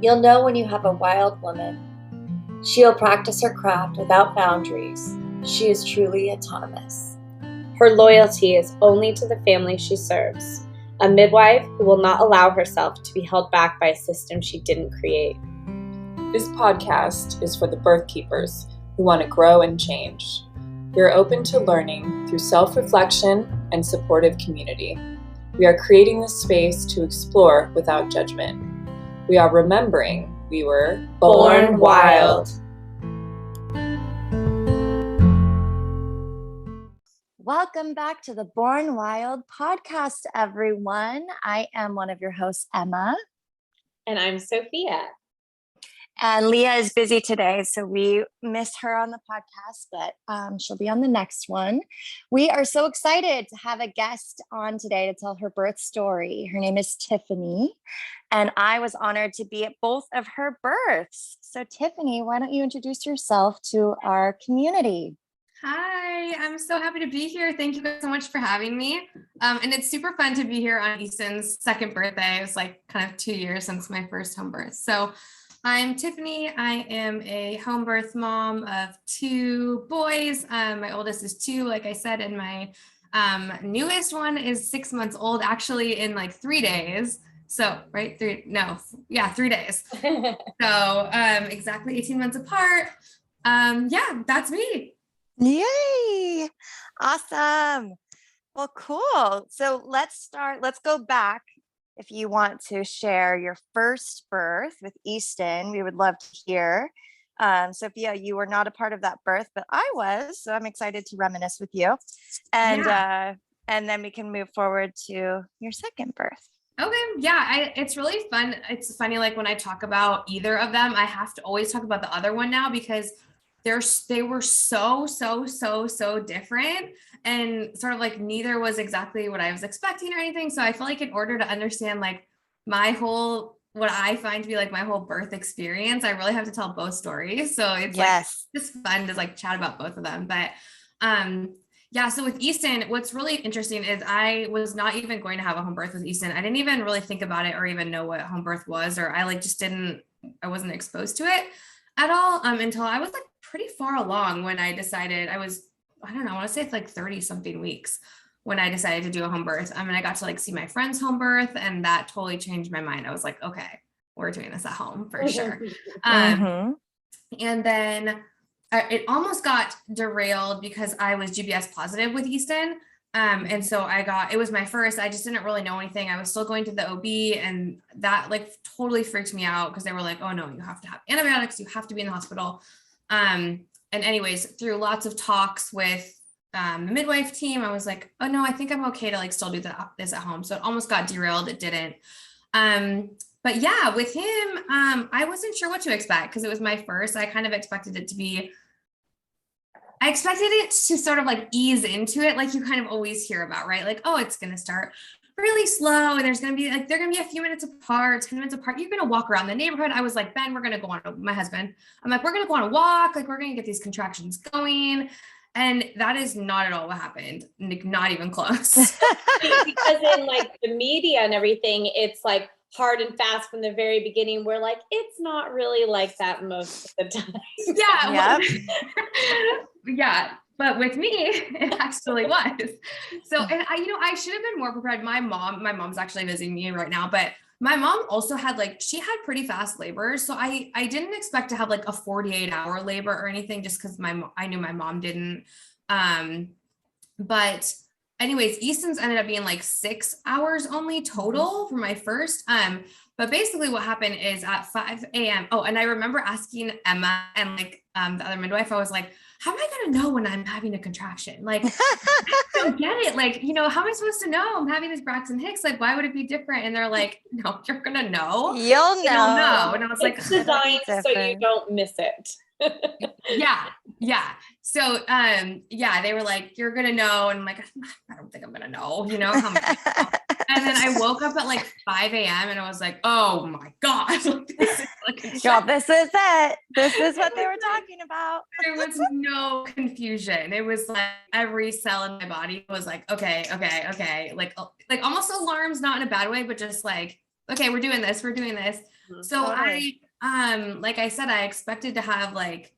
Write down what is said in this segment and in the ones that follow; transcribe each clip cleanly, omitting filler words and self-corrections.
You'll know when you have a wild woman. She'll practice her craft without boundaries. She is truly autonomous. Her loyalty is only to the family she serves, a midwife who will not allow herself to be held back by a system she didn't create. This podcast is for the birth keepers who want to grow and change. We are open to learning through self-reflection and supportive community. We are creating this space to explore without judgment. We are remembering we were Born wild. Welcome back to the Born Wild podcast, everyone. I am one of your hosts, Emma. And I'm Sophia. And Leah is busy today, so we missed her on the podcast, but she'll be on the next one. We are so excited to have a guest on today to tell her birth story. Her name is Tiffany, and I was honored to be at both of her births. So Tiffany, why don't you introduce yourself to our community? Hi, I'm so happy to be here. Thank you guys so much for having me. And it's super fun to be here on Easton's second birthday. It was like kind of 2 years since my first home birth. So I'm Tiffany. I am a home birth mom of 2 boys. My oldest is 2, like I said, and my newest one is 6 months old, actually in like 3 days. So, right? 3 days. So exactly 18 months apart. Yeah, that's me. Yay! Awesome. Well, cool. So let's go back. If you want to share your first birth with Easton, we would love to hear. Sophia, you were not a part of that birth, but I was, so I'm excited to reminisce with you. And then we can move forward to your second birth. Okay. Yeah. It's really fun. It's funny. Like when I talk about either of them, I have to always talk about the other one now because they were so different, and sort of like neither was exactly what I was expecting or anything. So I feel like in order to understand like what I find to be like my whole birth experience, I really have to tell both stories. So it's like just fun to like chat about both of them. But yeah, so with Easton, what's really interesting is I was not even going to have a home birth with Easton. I didn't even really think about it or even know what home birth was, or I wasn't exposed to it at all until I was like pretty far along when I decided I want to say it's like 30 something weeks when I decided to do a home birth. I got to like see my friend's home birth, and that totally changed my mind. I was like, okay, we're doing this at home for sure. And then it almost got derailed because I was GBS positive with Easton. And so it was my first, I just didn't really know anything. I was still going to the OB, and that like totally freaked me out because they were like, oh no, you have to have antibiotics. You have to be in the hospital. And anyways, through lots of talks with the midwife team, I was like, oh no, I think I'm okay to like still do this at home. So it almost got derailed. It didn't. But yeah, with him, I wasn't sure what to expect because it was my first. I kind of expected it to sort of like ease into it, like you kind of always hear about, right? Like, oh, it's going to start really slow, and they're going to be a few minutes apart, 10 minutes apart. You're going to walk around the neighborhood. I was like, Ben, we're going to go on, my husband. I'm like, we're going to go on a walk. Like, we're going to get these contractions going. And that is not at all what happened. Not even close. Because in like the media and everything, it's like hard and fast from the very beginning. We're like, it's not really like that most of the time. Yeah. Yeah. But with me, it actually was. So, and I should have been more prepared. My mom's actually visiting me right now, but my mom also had she had pretty fast labors. So I didn't expect to have like a 48-hour labor or anything just because I knew my mom didn't. But anyways, Easton's ended up being like 6 hours only total for my first. But basically what happened is at 5 a.m. Oh, and I remember asking Emma and the other midwife, I was like, how am I going to know when I'm having a contraction? Like, I don't get it. Like, how am I supposed to know I'm having this Braxton Hicks? Like, why would it be different? And they're like, no, you're going to know. You'll know. And I was like, it's designed so you don't miss it. Yeah. So, they were like, you're going to know. And I'm like, I don't think I'm going to know, how much. And then I woke up at like 5 a.m. and I was like, oh my God. This is this is it. This is what they were talking about. There was no confusion. It was like every cell in my body was like, okay. Like almost alarms, not in a bad way, but just like, okay, we're doing this. So Totally. like I said, I expected to have like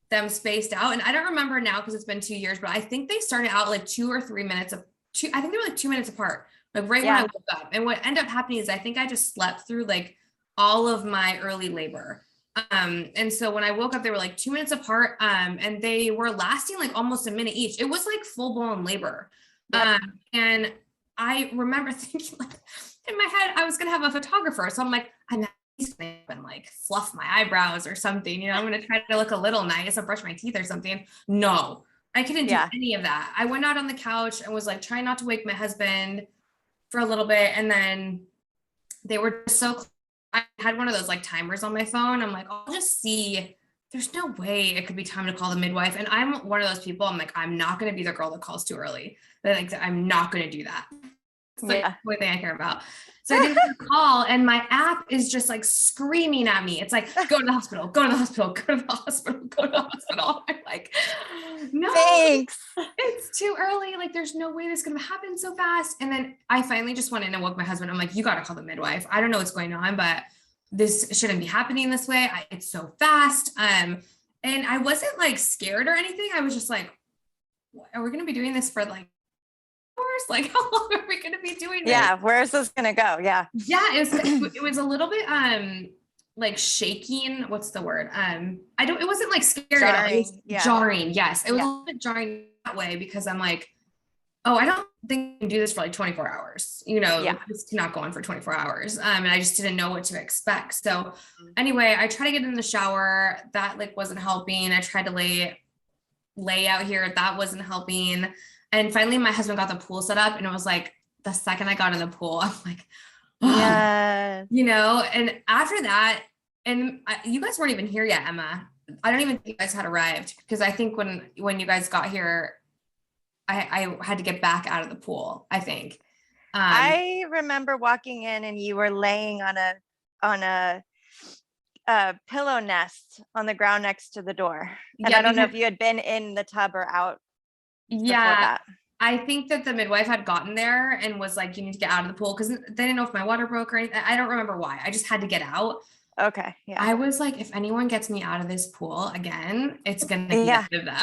them spaced out, and I don't remember now because it's been 2 years, but I think they started out like 2 or 3 minutes of two. I think they were like 2 minutes apart, like right when I woke up. And what ended up happening is I think I just slept through like all of my early labor. And so when I woke up, they were like 2 minutes apart. And they were lasting like almost a minute each. It was like full blown labor. And I remember thinking like in my head, I was going to have a photographer. So I'm like, I'm going to like fluff my eyebrows or something, I'm going to try to look a little nice or brush my teeth or something. No, I couldn't do any of that. I went out on the couch and was like trying not to wake my husband for a little bit. And then they were so, I had one of those like timers on my phone. I'm like, I'll just see. There's no way it could be time to call the midwife. And I'm one of those people, I'm like, I'm not going to be the girl that calls too early. Like, I'm not going to do that. It's like the only thing I care about. So I didn't call, and my app is just like screaming at me. It's like, go to the hospital, go to the hospital, go to the hospital, go to the hospital. I'm like, no, Thanks. It's too early. Like, there's no way this is going to happen so fast. And then I finally just went in and woke my husband. I'm like, you got to call the midwife. I don't know what's going on, but this shouldn't be happening this way. It's so fast. And I wasn't like scared or anything. I was just like, are we going to be doing this for like hours? Like, how long are we going to be doing this? Yeah. Where is this going to go? Yeah. Yeah. It was a little bit, like shaking. What's the word? It wasn't like scary at all. It was jarring. Yes. It was a little bit jarring that way because I'm like, oh, I don't think I can do this for like 24 hours. It's not going for 24 hours. And I just didn't know what to expect. So anyway, I tried to get in the shower. That like wasn't helping. I tried to lay out here. That wasn't helping. And finally my husband got the pool set up, and it was like the second I got in the pool, I'm like, and after that, and you guys weren't even here yet, Emma. I don't even think you guys had arrived, because I think when you guys got here, I had to get back out of the pool, I think. I remember walking in and you were laying on a pillow nest on the ground next to the door. And I don't know if you had been in the tub or out. Yeah. I think that the midwife had gotten there and was like, you need to get out of the pool, because they didn't know if my water broke or anything. I don't remember why. I just had to get out. Okay. Yeah. I was like, if anyone gets me out of this pool again, it's going to be the end of them.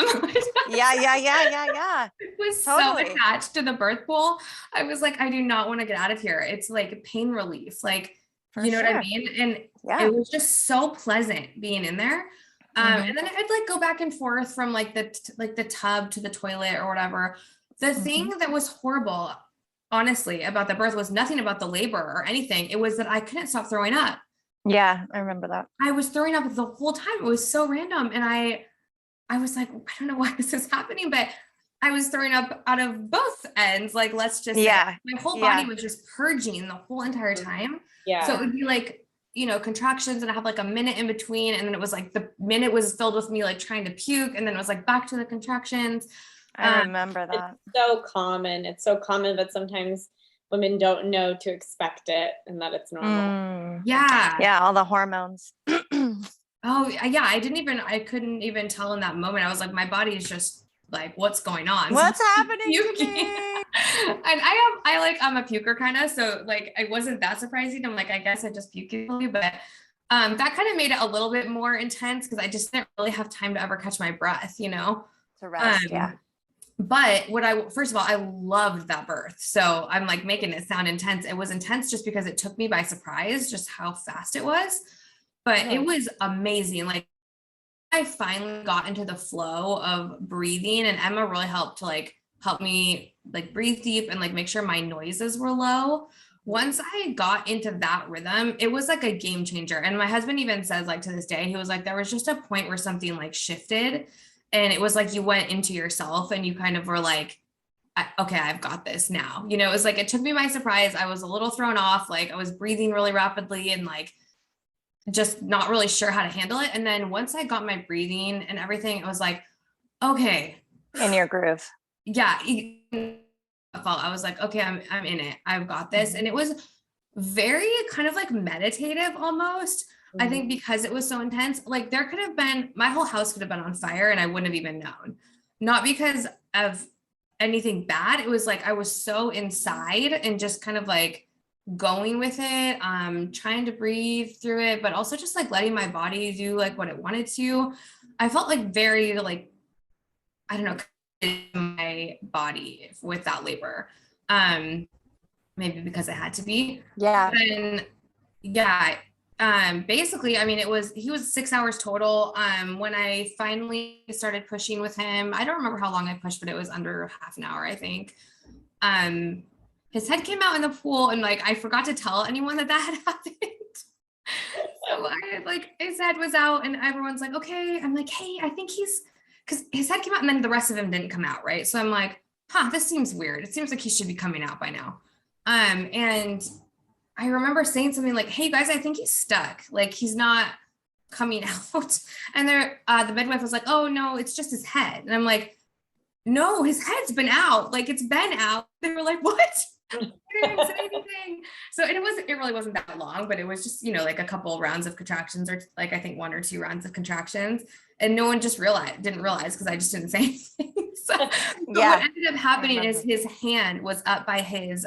Yeah. I was totally so attached to the birth pool. I was like, I do not want to get out of here. It's like pain relief. Like, you know what I mean? And it was just so pleasant being in there. And then I'd like go back and forth from like the tub to the toilet or whatever. The thing that was horrible, honestly, about the birth was nothing about the labor or anything. It was that I couldn't stop throwing up. Yeah, I remember that. I was throwing up the whole time. It was so random. And I was like, I don't know why this is happening, but I was throwing up out of both ends. Like, let's just say my whole body was just purging the whole entire time. Yeah. So it would be like, contractions, and I have like a minute in between. And then it was like the minute was filled with me like trying to puke. And then it was like back to the contractions. I remember that. It's so common, but sometimes women don't know to expect it and that it's normal. Yeah. All the hormones. Oh yeah. I couldn't even tell in that moment. I was like, my body is just like, what's going on? What's happening to me? And I'm a puker kind of, so like, it wasn't that surprising. I'm like, I guess I just puke easily, but that kind of made it a little bit more intense, because I just didn't really have time to ever catch my breath, To rest, But first of all, I loved that birth. So I'm like making it sound intense. It was intense just because it took me by surprise, just how fast it was. But it was amazing. Like, I finally got into the flow of breathing, and Emma really helped to help me like breathe deep and like make sure my noises were low. Once I got into that rhythm, it was like a game changer. And my husband even says, like, to this day, he was like, there was just a point where something like shifted. And it was like you went into yourself and you kind of were like, okay, I've got this now. It was like, it took me by surprise. I was a little thrown off. Like, I was breathing really rapidly and like just not really sure how to handle it. And then once I got my breathing and everything, it was like, okay. In your groove. Yeah. I was like, okay, I'm in it. I've got this. And it was very kind of like meditative almost. I think because it was so intense, like there could have been, my whole house could have been on fire and I wouldn't have even known. Not because of anything bad. It was like, I was so inside and just kind of like going with it, trying to breathe through it, but also just like letting my body do like what it wanted to. I felt like very like, I don't know, in my body with that labor. Maybe because it had to be. Yeah. And yeah, basically, I mean, he was 6 hours total. When I finally started pushing with him, I don't remember how long I pushed, but it was under half an hour, I think. His head came out in the pool, and like I forgot to tell anyone that had happened. So I like his head was out, and everyone's like, okay. I'm like, hey, I think because his head came out, and then the rest of him didn't come out, right? So I'm like, this seems weird. It seems like he should be coming out by now. And I remember saying something like, hey guys, I think he's stuck. Like he's not coming out. And the midwife was like, oh no, it's just his head. And I'm like, no, his head's been out. Like it's been out. They were like, what? I didn't even say anything. So it really wasn't that long, but it was just, like a couple rounds of contractions, or like, I think 1 or 2 rounds of contractions. And no one just didn't realize because I just didn't say anything. So what ended up happening is his hand was up by his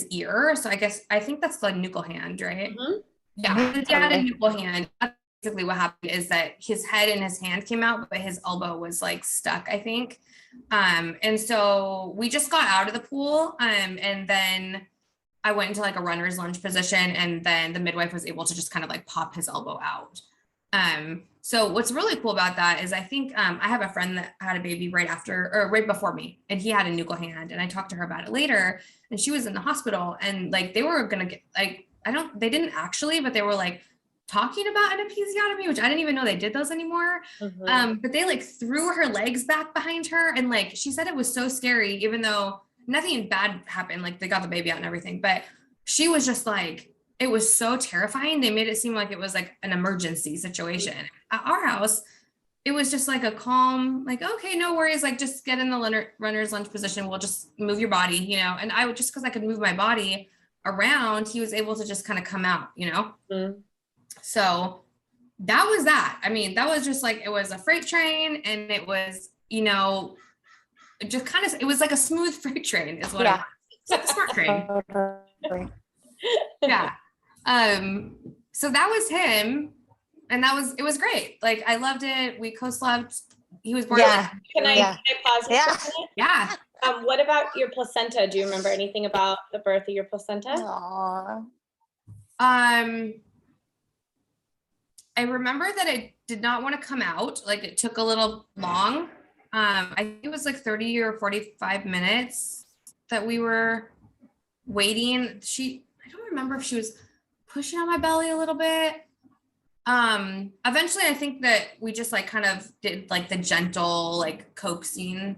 ear. So I think that's the nuchal hand, right? Mm-hmm. Yeah. He had a nuchal hand. That's basically what happened is that his head and his hand came out, but his elbow was like stuck, I think. And so we just got out of the pool. And then I went into like a runner's lunge position, and then the midwife was able to just kind of like pop his elbow out. So what's really cool about that is I think, I have a friend that had a baby right before me, and he had a nuchal hand, and I talked to her about it later, and she was in the hospital, and like, they were going to get like, they didn't actually, but they were like talking about an episiotomy, which I didn't even know they did those anymore. Mm-hmm. But they like threw her legs back behind her. And like, she said it was so scary, even though nothing bad happened. Like they got the baby out and everything, but she was just like, it was so terrifying. They made it seem like it was like an emergency situation. At our house, it was just like a calm, like, okay, no worries. Like just get in the runner's lunge position. We'll just move your body, and I would just, cause I could move my body around, he was able to just kind of come out, Mm-hmm. So that was that. I mean, that was just like, it was a freight train, and it was, just kind of, it was like a smooth freight train is what it was. It's like a smart train. Yeah. So that was him, and it was great. Like I loved it. We co-slept. He was born. Yeah. Can I pause for a minute? Yeah. What about your placenta? Do you remember anything about the birth of your placenta? Aww. I remember that it did not want to come out. Like it took a little long. I think it was like 30 or 45 minutes that we were waiting. I don't remember if she was pushing on my belly a little bit. Eventually I think that we just like kind of did like the gentle, like coaxing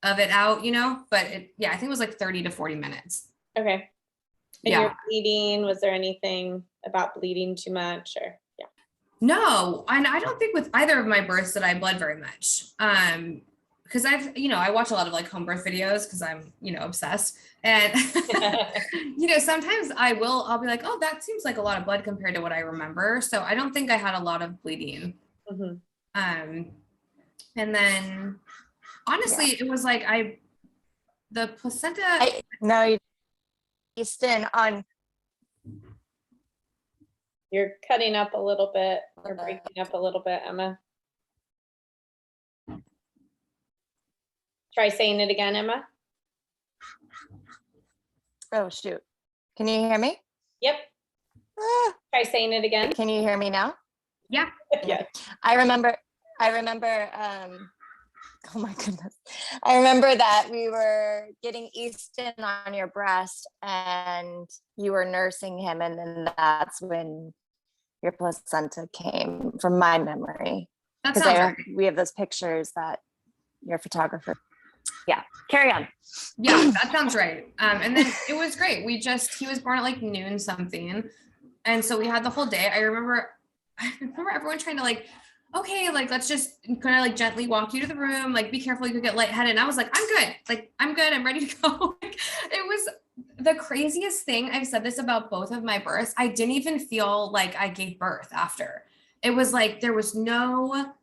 of it out, but I think it was like 30 to 40 minutes. Okay. And you're bleeding, was there anything about bleeding too much or? Yeah. No, and I don't think with either of my births that I bled very much. Because I watch a lot of like home birth videos because I'm, obsessed. And, sometimes I'll be like, oh, that seems like a lot of blood compared to what I remember. So I don't think I had a lot of bleeding. Mm-hmm. And then honestly, it was like the placenta. Easton on. You're cutting up a little bit. You're breaking up a little bit, Emma. Try saying it again, Emma. Oh, shoot. Can you hear me? Yep. Try saying it again. Can you hear me now? Yeah. Yeah. I remember, oh my goodness. I remember that we were getting Easton on your breast and you were nursing him. And then that's when your placenta came, from my memory. That sounds right. We have those pictures that your photographer. Yeah, carry on. Yeah, that sounds right. And then it was great. He was born at like noon something. And so we had the whole day. I remember everyone trying to like, okay, like, let's just kind of like gently walk you to the room. Like, be careful, you could get lightheaded. And I was like, I'm good. Like, I'm good. I'm ready to go. Like, it was the craziest thing. I've said this about both of my births. I didn't even feel like I gave birth after. It was like, there was no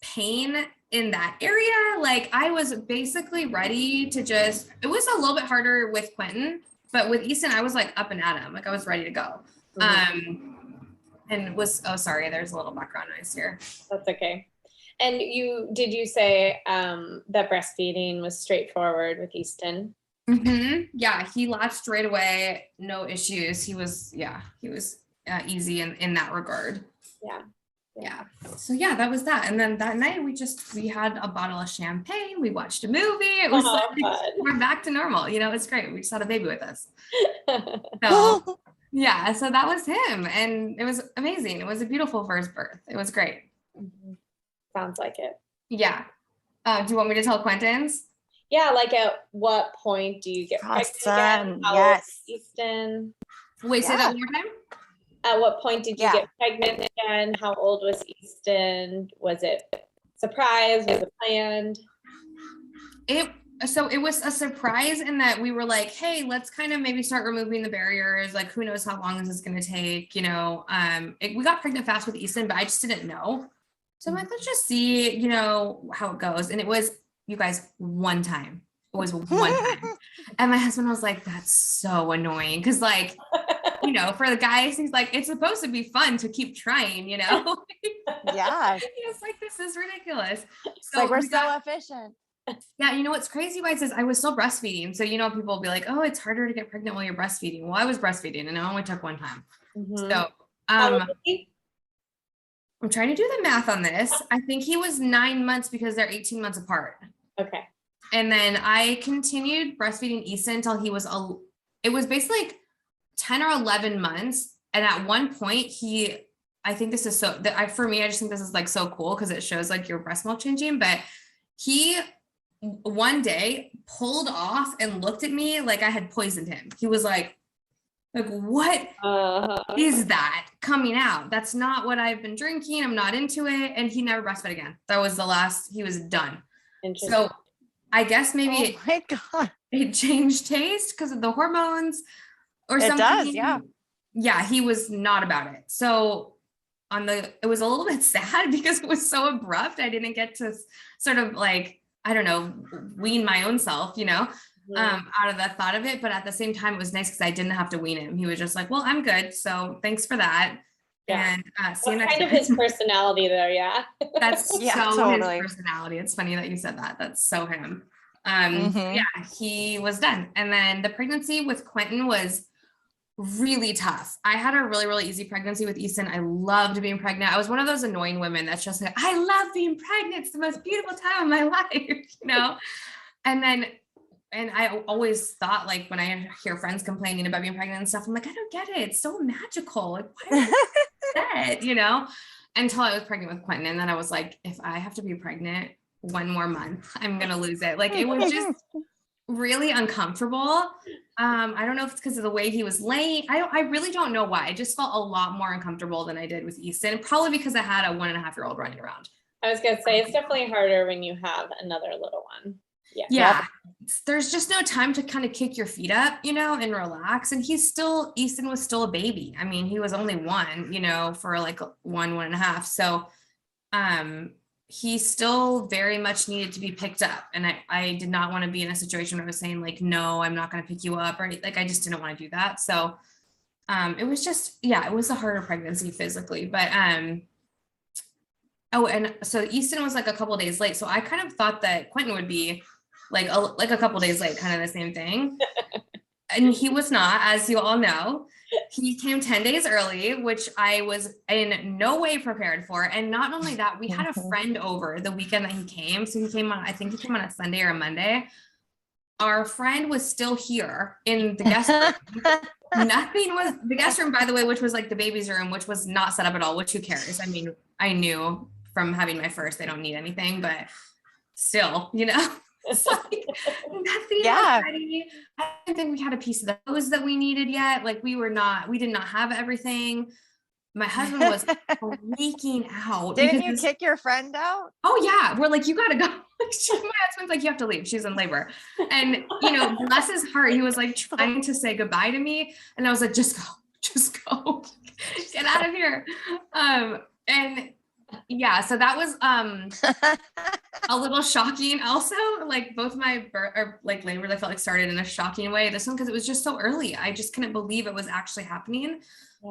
pain in that area. Like I was basically ready to it was a little bit harder with Quentin But with Easton, I was like up and at him, like I was ready to go. And was, oh, sorry, there's a little background noise here. That's okay. And did you say that breastfeeding was straightforward with Easton? Yeah, he latched right away, no issues. He was easy in that regard. Yeah. So yeah, that was that. And then that night we had a bottle of champagne. We watched a movie. It was we're back to normal. It's great. We just had a baby with us. So yeah, so that was him. And it was amazing. It was a beautiful first birth. It was great. Sounds like it. Yeah. Do you want me to tell Quentin's? Yeah, like at what point do you get pregnant again? How old is Easton? Wait, say that one more time? At what point did you get pregnant again? How old was Easton? Was it surprise? Was it planned? So it was a surprise in that we were like, hey, let's kind of maybe start removing the barriers. Like, who knows how long this is going to take, we got pregnant fast with Easton, but I just didn't know. So I'm like, let's just see, how it goes. And it was, you guys, one time. It was one time. And my husband was like, that's so annoying. Cause like, for the guys, he's like, it's supposed to be fun to keep trying, Yeah. He was like, this is ridiculous. So like, we're so efficient. Yeah. What's crazy about it is I was still breastfeeding. So, people will be like, oh, it's harder to get pregnant while you're breastfeeding. Well, I was breastfeeding and it only took one time. So, I'm trying to do the math on this. I think he was 9 months because they're 18 months apart. Okay. And then I continued breastfeeding Easton until he was, it was basically like 10 or 11 months. And at one point I think this is for me, I just think this is like so cool because it shows like your breast milk changing, but he one day pulled off and looked at me like I had poisoned him. He was like, what is that coming out? That's not what I've been drinking. I'm not into it. And he never breastfed again. That was the last, he was done. So I guess maybe it changed taste because of the hormones or something. It does, yeah. Yeah, he was not about it. So it was a little bit sad because it was so abrupt. I didn't get to sort of like, I don't know, wean my own self, out of the thought of it. But at the same time, it was nice because I didn't have to wean him. He was just like, well, I'm good. So thanks for that. Yeah. And see you next time. Kind of his personality though. Yeah. That's so totally his personality. It's funny that you said that. That's so him. Yeah, he was done. And then the pregnancy with Quentin was really tough. I had a really, really easy pregnancy with Easton. I loved being pregnant. I was one of those annoying women that's just like, I love being pregnant. It's the most beautiful time of my life, And I always thought, like, when I hear friends complaining about being pregnant and stuff, I'm like, I don't get it. It's so magical. Like, why is that? Until I was pregnant with Quentin. And then I was like, if I have to be pregnant one more month, I'm going to lose it. Like, it was just really uncomfortable. I don't know if it's because of the way he was laying. I really don't know why. I just felt a lot more uncomfortable than I did with Easton. Probably because I had a 1.5-year-old running around. I was going to say, it's definitely harder when you have another little one. Yeah. There's just no time to kind of kick your feet up, and relax. And Easton was still a baby. I mean, he was only one, for like 1.5. So, he still very much needed to be picked up. And I did not want to be in a situation where I was saying like, no, I'm not going to pick you up, or like, I just didn't want to do that. So, it was just, it was a harder pregnancy physically, but, and so Easton was like a couple of days late. So I kind of thought that Quentin would be like a couple of days late, kind of the same thing. And he was not, as you all know. He came 10 days early, which I was in no way prepared for. And not only that, we had a friend over the weekend that he came. So he came on a Sunday or a Monday. Our friend was still here in the guest room. Nothing was the guest room, by the way, which was like the baby's room, which was not set up at all, which who cares? I mean, I knew from having my first, they don't need anything, but still, it's like nothing was ready. I don't think we had a piece of the hose that we needed yet. Like we did not have everything. My husband was freaking out. Didn't you kick your friend out? Oh yeah. We're like, you gotta go. My husband's like, you have to leave. She's in labor. And bless his heart, he was like trying to say goodbye to me. And I was like, just go, get out of here. And Yeah, so that was a little shocking also. Like both my labors, I felt like started in a shocking way. This one, because it was just so early. I just couldn't believe it was actually happening.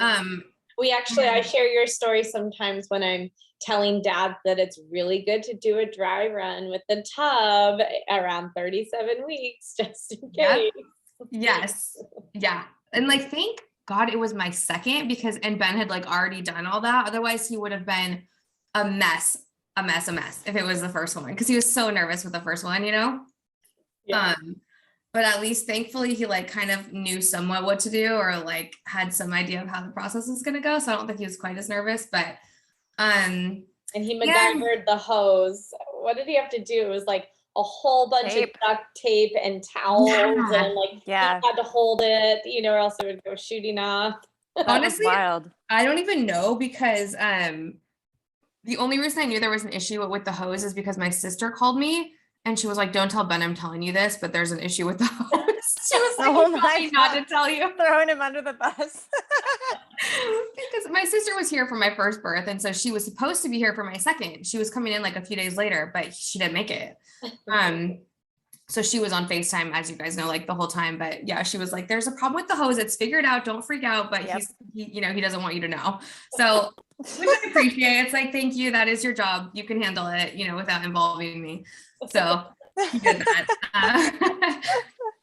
I share your story sometimes when I'm telling dads that it's really good to do a dry run with the tub around 37 weeks, just in case. Yep. Yes. Yeah. And like, thank God it was my second, because, and Ben had like already done all that. Otherwise he would have been a mess if it was the first one. Cause he was so nervous with the first one, you know? Yeah. But at least thankfully he like kind of knew somewhat what to do, or like had some idea of how the process is going to go. So I don't think he was quite as nervous, but, and he MacGyvered the hose. What did he have to do? It was like a whole bunch of duct tape and towels, and like he had to hold it, you know, or else it would go shooting off. Honestly, wild. I don't even know, because the only reason I knew there was an issue with the hose is because my sister called me and she was like, "Don't tell Ben I'm telling you this, but there's an issue with the hose." She was like, "Oh my God, not to tell you." Throwing him under the bus. Because my sister was here for my first birth, and so she was supposed to be here for my second. She was coming in like a few days later, but she didn't make it. So she was on FaceTime, as you guys know, like the whole time. But yeah, she was like, "There's a problem with the hose. It's figured out. Don't freak out." But he doesn't want you to know. So which I appreciate. It's like, thank you. That is your job. You can handle it, you know, without involving me. So he did that.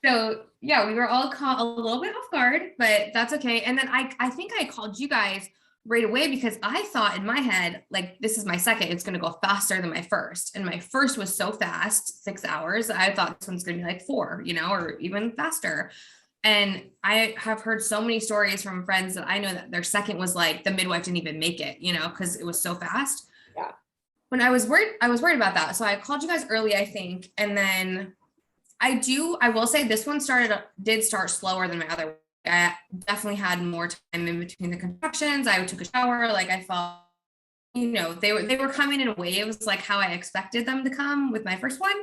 So yeah, we were all caught a little bit off guard, but that's okay. And then I think I called you guys right away, because I thought in my head, like, this is my second, it's going to go faster than my first. And my first was so fast, 6 hours. I thought this one's going to be like 4, you know, or even faster. And I have heard so many stories from friends that I know that their second was like the midwife didn't even make it, you know, because it was so fast. Yeah. When I was worried about that. So I called you guys early, I think. And then I will say this one did start slower than my other. I definitely had more time in between the contractions. I took a shower. Like I felt, you know, they were coming in waves, like how I expected them to come with my first one.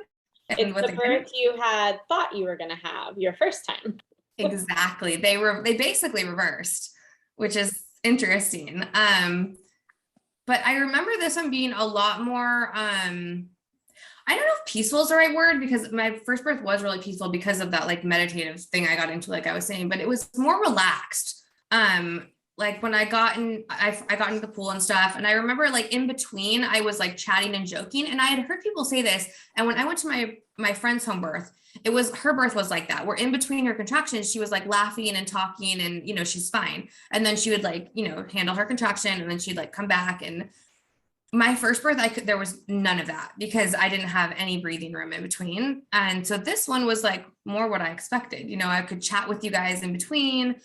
It's the birth you had thought you were going to have your first time. Exactly. They basically reversed, which is interesting. But I remember this one being a lot more, I don't know if peaceful is the right word, because my first birth was really peaceful because of that like meditative thing I got into, like I was saying, but it was more relaxed. Like when I got into the pool and stuff. And I remember like in between I was like chatting and joking, and I had heard people say this. And when I went to my friend's home birth, her birth was like that, where in between her contractions, she was like laughing and talking and, you know, she's fine. And then she would like, you know, handle her contraction, and then she'd like come back. And my first birth, there was none of that, because I didn't have any breathing room in between. And so this one was like more what I expected. You know, I could chat with you guys in between.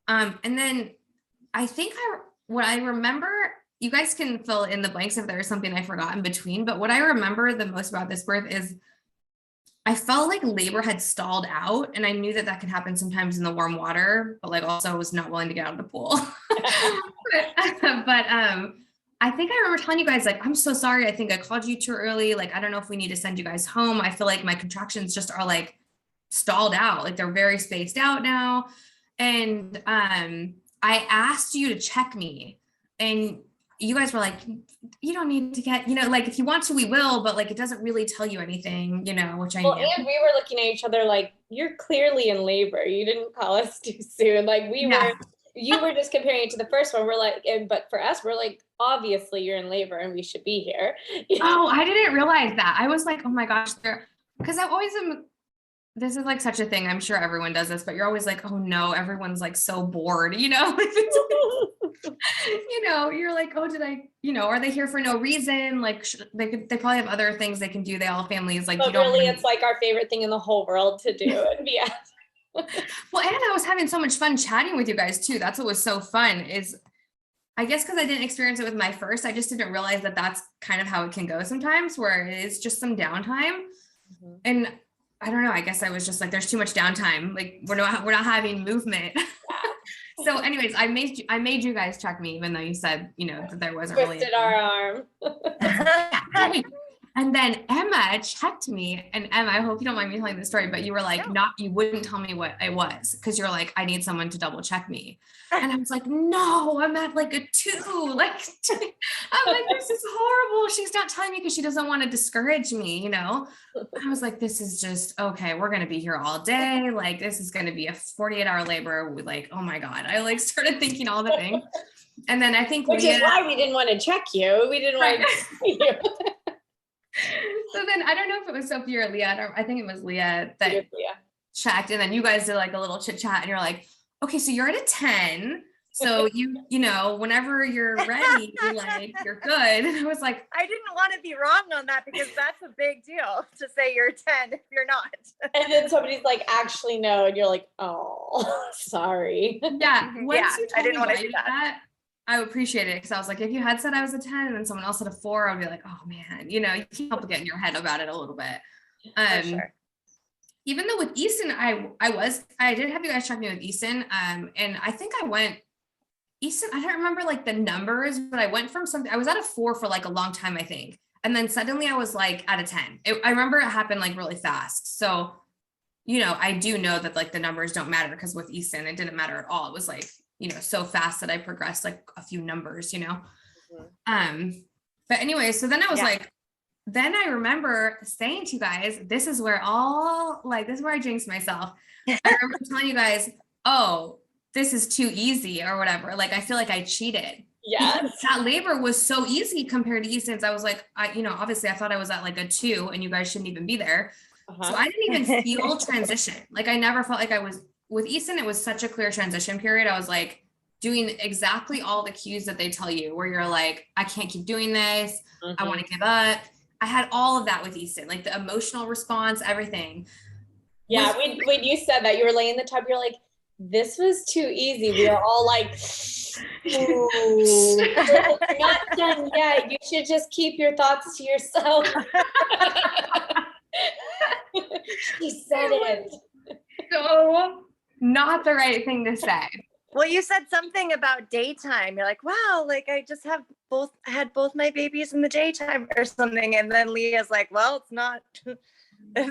And then I think what I remember, you guys can fill in the blanks if there's something I forgot in between, but what I remember the most about this birth is I felt like labor had stalled out, and I knew that could happen sometimes in the warm water, but like also I was not willing to get out of the pool. but I think I remember telling you guys, like, I'm so sorry. I think I called you too early. Like, I don't know if we need to send you guys home. I feel like my contractions just are like stalled out. Like they're very spaced out now. And I asked you to check me, and you guys were like, you don't need to get, you know, like if you want to, we will, but like, it doesn't really tell you anything, you know, which I knew. And we were looking at each other like, you're clearly in labor. You didn't call us too soon. Like you were just comparing it to the first one. We're like, but for us, we're like, obviously you're in labor and we should be here. Oh, I didn't realize that. I was like, oh my gosh, because I always am. This is like such a thing. I'm sure everyone does this, but you're always like, oh no, everyone's like so bored, you know, you know, you're like, oh, are they here for no reason? Like they probably have other things they can do. They all have families. Like, but really, it's like our favorite thing in the whole world to do. Yeah. Well, and I was having so much fun chatting with you guys too. That's what was so fun is, I guess because I didn't experience it with my first, I just didn't realize that that's kind of how it can go sometimes, where it is just some downtime. Mm-hmm. And I don't know, I guess I was just like, there's too much downtime. Like we're not having movement. So anyways, I made you guys check me, even though you said, you know, that there wasn't twisted really our arm. And then Emma checked me, and Emma, I hope you don't mind me telling this story, but you were like, you wouldn't tell me what it was because you're like, I need someone to double check me. And I was like, no, I'm at like a 2. Like, I'm like, this is horrible. She's not telling me because she doesn't want to discourage me, you know? I was like, this is just, okay, we're going to be here all day. Like, this is going to be a 48-hour labor. With like, oh my God. I like started thinking all the things. And then I think Which is why we didn't want to check you. We didn't want to see you. So then I don't know if it was Sophia or Leah. I think it was Leah that checked. And then you guys did like a little chit chat and you're like, okay, so you're at a 10. So you know, whenever you're ready, you're good. And I was like, I didn't want to be wrong on that because that's a big deal to say you're 10 if you're not. And then somebody's like, actually, no. And you're like, oh, sorry. Yeah. Once you told I didn't me want to why do you did that. I would appreciate it because I was like, if you had said I was a 10 and then someone else said a 4, I'd be like, oh man, you know, you can't help but get in your head about it a little bit. For sure. Even though with Easton, I did have you guys check me with Easton. And I think I went Easton, I don't remember like the numbers, but I went from something, I was at a 4 for like a long time, I think. And then suddenly I was like at a 10. I remember it happened like really fast. So, you know, I do know that like the numbers don't matter because with Easton, it didn't matter at all. It was like, you know, so fast that I progressed like a few numbers, you know? But anyway, so then I was like, then I remember saying to you guys, this is where I jinxed myself. I remember telling you guys, oh, this is too easy or whatever. Like, I feel like I cheated. Yeah. That labor was so easy compared to Easton's. I was like, obviously I thought I was at like a 2 and you guys shouldn't even be there. So I didn't even feel transition. Like I never felt like I was with Easton. It was such a clear transition period. I was like doing exactly all the cues that they tell you where you're like, I can't keep doing this. I want to give up. I had all of that with Easton, like the emotional response, everything. Yeah. When you said that, you were laying in the tub, you're like, this was too easy. We were all like, ooh, not done yet. You should just keep your thoughts to yourself. She said it. So not the right thing to say. Well, you said something about daytime. You're like, wow, like I just had both my babies in the daytime or something. And then Leah's like, well, it's not, the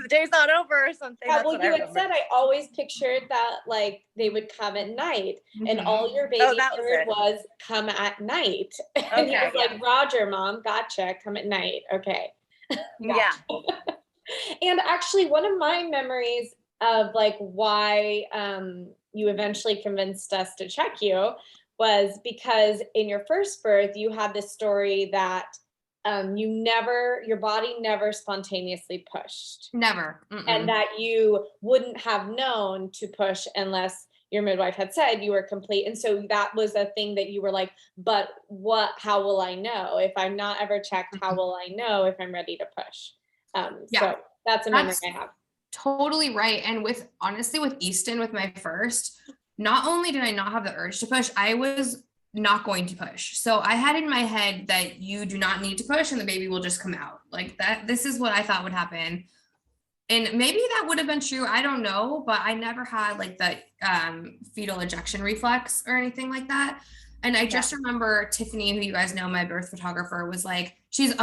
day's not over or something. Yeah, well, you had said I always pictured that like they would come at night and all your baby heard was come at night. And he was like, Roger, Mom, gotcha, come at night. Okay. Yeah. And actually one of my memories of like why you eventually convinced us to check you was because in your first birth, you had this story that your body never spontaneously pushed. Never. And that you wouldn't have known to push unless your midwife had said you were complete. And so that was a thing that you were like, but how will I know? If I'm not ever checked, how will I know if I'm ready to push? So that's a memory I have. Totally right. And honestly, with Easton, with my first, not only did I not have the urge to push, I was not going to push. So I had in my head that you do not need to push and the baby will just come out like that. This is what I thought would happen. And maybe that would have been true. I don't know, but I never had like the fetal ejection reflex or anything like that. And I just remember Tiffany, who you guys know, my birth photographer, was like, she's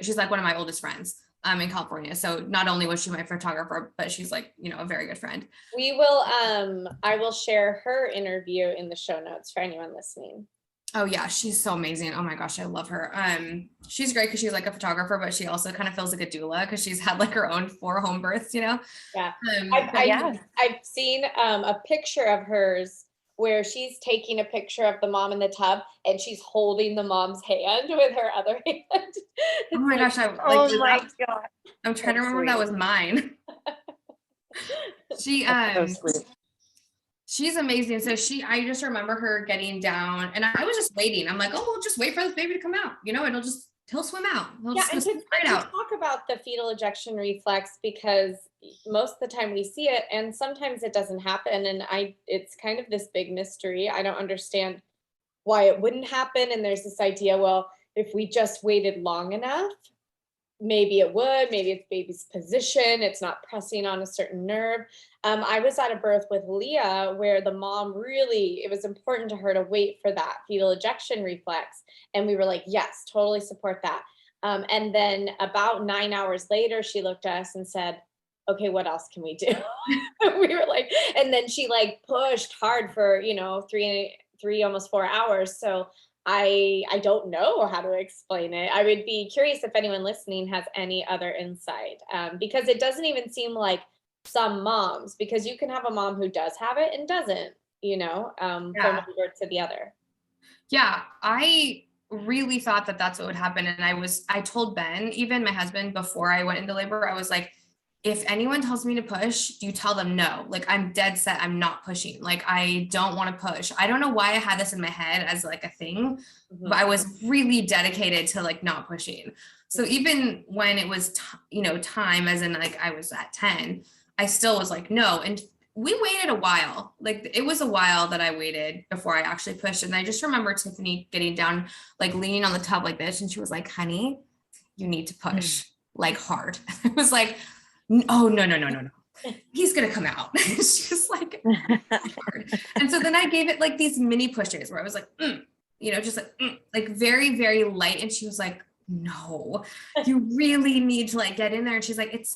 she's like one of my oldest friends in California. So not only was she my photographer, but she's like, you know, a very good friend. I will share her interview in the show notes for anyone listening. Oh yeah, she's so amazing. Oh my gosh, I love her. She's great because she's like a photographer, but she also kind of feels like a doula because she's had like her own 4 home births, you know? Yeah. I've seen a picture of hers where she's taking a picture of the mom in the tub and she's holding the mom's hand with her other hand. Oh my gosh. God. I'm trying to remember if that was mine. She's amazing. So I just remember her getting down and I was just waiting. I'm like, oh, we'll just wait for this baby to come out. You know, he'll swim out. And to talk about the fetal ejection reflex, because most of the time we see it and sometimes it doesn't happen. And it's kind of this big mystery. I don't understand why it wouldn't happen. And there's this idea, well, if we just waited long enough, maybe it would, maybe it's baby's position, it's not pressing on a certain nerve. I was at a birth with Leah where the mom it was important to her to wait for that fetal ejection reflex. And we were like, yes, totally support that. And then about 9 hours later, she looked at us and said, okay, what else can we do? We were like, and then she like pushed hard for, three, almost 4 hours. So I don't know how to explain it. I would be curious if anyone listening has any other insight, because it doesn't even seem like some moms, because you can have a mom who does have it and doesn't, from one birth to the other. Yeah, I really thought that that's what would happen. And I told Ben, even my husband, before I went into labor, I was like, if anyone tells me to push, you tell them no. Like, I'm dead set. I'm not pushing. Like, I don't want to push. I don't know why I had this in my head as like a thing, but I was really dedicated to like not pushing. So even when it was, time, as in like I was at 10, I still was like, no. And we waited a while. Like, it was a while that I waited before I actually pushed. And I just remember Tiffany getting down, like leaning on the tub like this. And she was like, honey, you need to push like hard. I was like, oh, no. He's going to come out. It's just like, hard. And so then I gave it like these mini pushes where I was like, just like very, very light. And she was like, no, you really need to like get in there. And she's like, it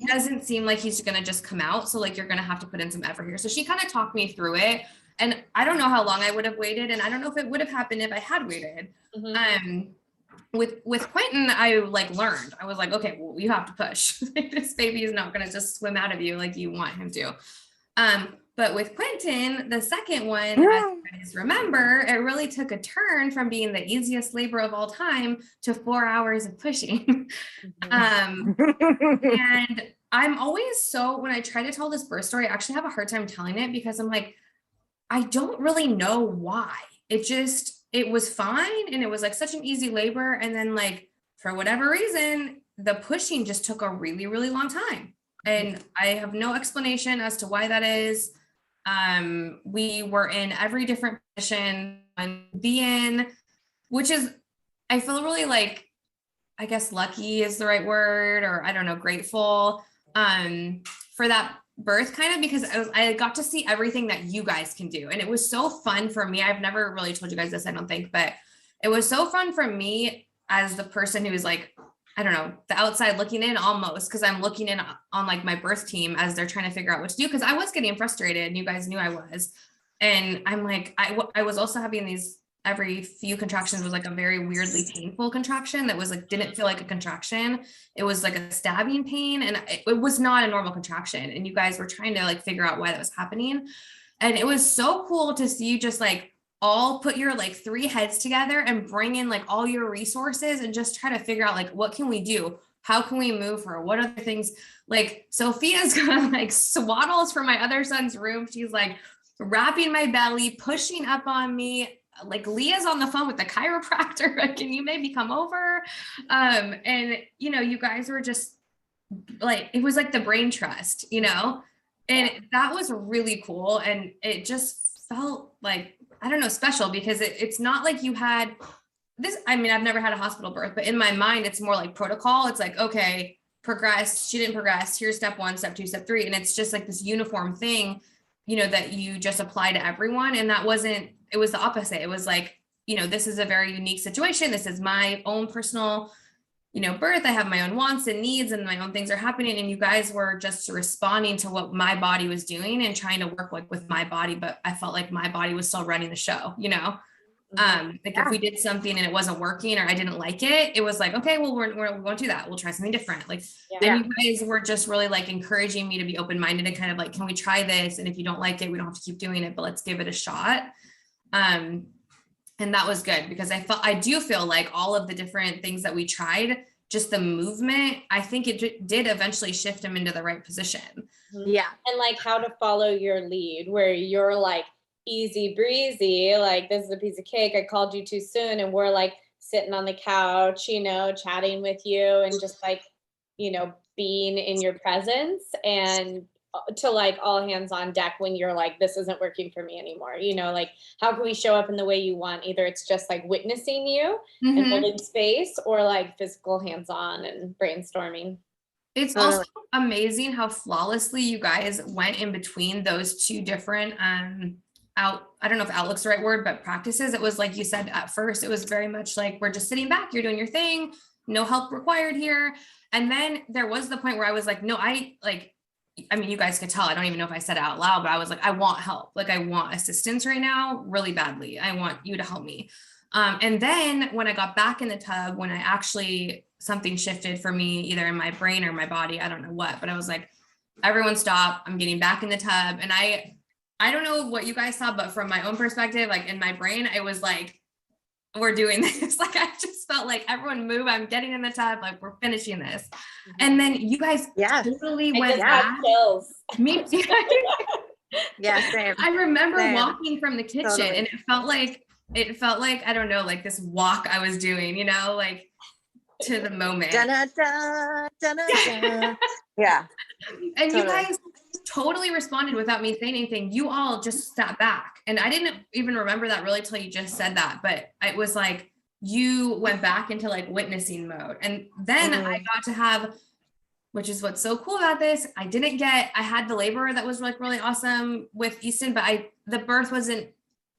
doesn't seem like he's going to just come out. So like, you're going to have to put in some effort here. So she kind of talked me through it. And I don't know how long I would have waited. And I don't know if it would have happened if I had waited. With Quentin, I like learned, I was like, okay, well, you have to push. This baby is not going to just swim out of you like you want him to. But with Quentin, the second one, as you guys remember, it really took a turn from being the easiest labor of all time to 4 hours of pushing. And I'm always when I try to tell this birth story, I actually have a hard time telling it because I'm like, I don't really know why. It was fine. And it was like such an easy labor. And then like, for whatever reason, the pushing just took a really, really long time. And I have no explanation as to why that is. We were in every different position and be in, which is, I feel really like, I guess lucky is the right word, or I don't know, grateful, for that birth, kind of, because I got to see everything that you guys can do. And it was so fun for me. I've never really told you guys this, I don't think, but it was so fun for me as the person who was like, I don't know, the outside looking in almost, because I'm looking in on like my birth team as they're trying to figure out what to do. Because I was getting frustrated and you guys knew I was. And I'm like, I was also having these, every few contractions was like a very weirdly painful contraction that was like, didn't feel like a contraction. It was like a stabbing pain. And it was not a normal contraction. And you guys were trying to like figure out why that was happening. And it was so cool to see you just like all put your like 3 heads together and bring in like all your resources and just try to figure out like, what can we do? How can we move her? What other things? Like Sophia's got like swaddles for my other son's room. She's like wrapping my belly, pushing up on me. Like Leah's on the phone with the chiropractor. Can you maybe come over? And you guys were just like, it was like the brain trust, and that was really cool. And it just felt like, I don't know, special, because it's not like you had this. I mean, I've never had a hospital birth, but in my mind, it's more like protocol. It's like, okay, progress. She didn't progress. Here's step 1, step 2, step 3. And it's just like this uniform thing, that you just apply to everyone. And that wasn't, it was the opposite. It was like, this is a very unique situation. This is my own personal, birth. I have my own wants and needs and my own things are happening. And you guys were just responding to what my body was doing and trying to work like with my body. But I felt like my body was still running the show, if we did something and it wasn't working or I didn't like it, it was like, okay, well, we won't do that. We'll try something different. Like then you guys were just really like encouraging me to be open-minded and kind of like, can we try this? And if you don't like it, we don't have to keep doing it, but let's give it a shot. And that was good because I do feel like all of the different things that we tried, just the movement, I think it did eventually shift him into the right position. Yeah. And like how to follow your lead where you're like easy breezy, like this is a piece of cake. I called you too soon. And we're like sitting on the couch, chatting with you and just like, being in your presence, and to like all hands on deck when you're like, this isn't working for me anymore. Like how can we show up in the way you want? Either it's just like witnessing you and holding space, or like physical hands-on and brainstorming. It's also amazing how flawlessly you guys went in between those two different I don't know if outlook's the right word, but practices. It was like you said at first, it was very much like, we're just sitting back, you're doing your thing, no help required here. And then there was the point where I was like, no, I mean, you guys could tell, I don't even know if I said it out loud, but I was like, I want help. Like, I want assistance right now really badly. I want you to help me. And then when I got back in the tub, when I actually, something shifted for me, either in my brain or my body, I don't know what, but I was like, everyone stop, I'm getting back in the tub. And I don't know what you guys saw, but from my own perspective, like in my brain, I was like, we're doing this. Like, I just felt like, everyone move, I'm getting in the tub, like we're finishing this. And then you guys totally went back. Me too. Yeah, same. I remember Same. walking from the kitchen and it felt like, I don't know, like this walk I was doing, you know, like to the moment. Da-da-da, da-da-da. Yeah. And you guys totally responded without me saying anything. You all just sat back. And I didn't even remember that really till you just said that. But it was like, you went back into like witnessing mode. And then I got to have, which is what's so cool about this, I had the labor that was like really awesome with Easton, but the birth wasn't,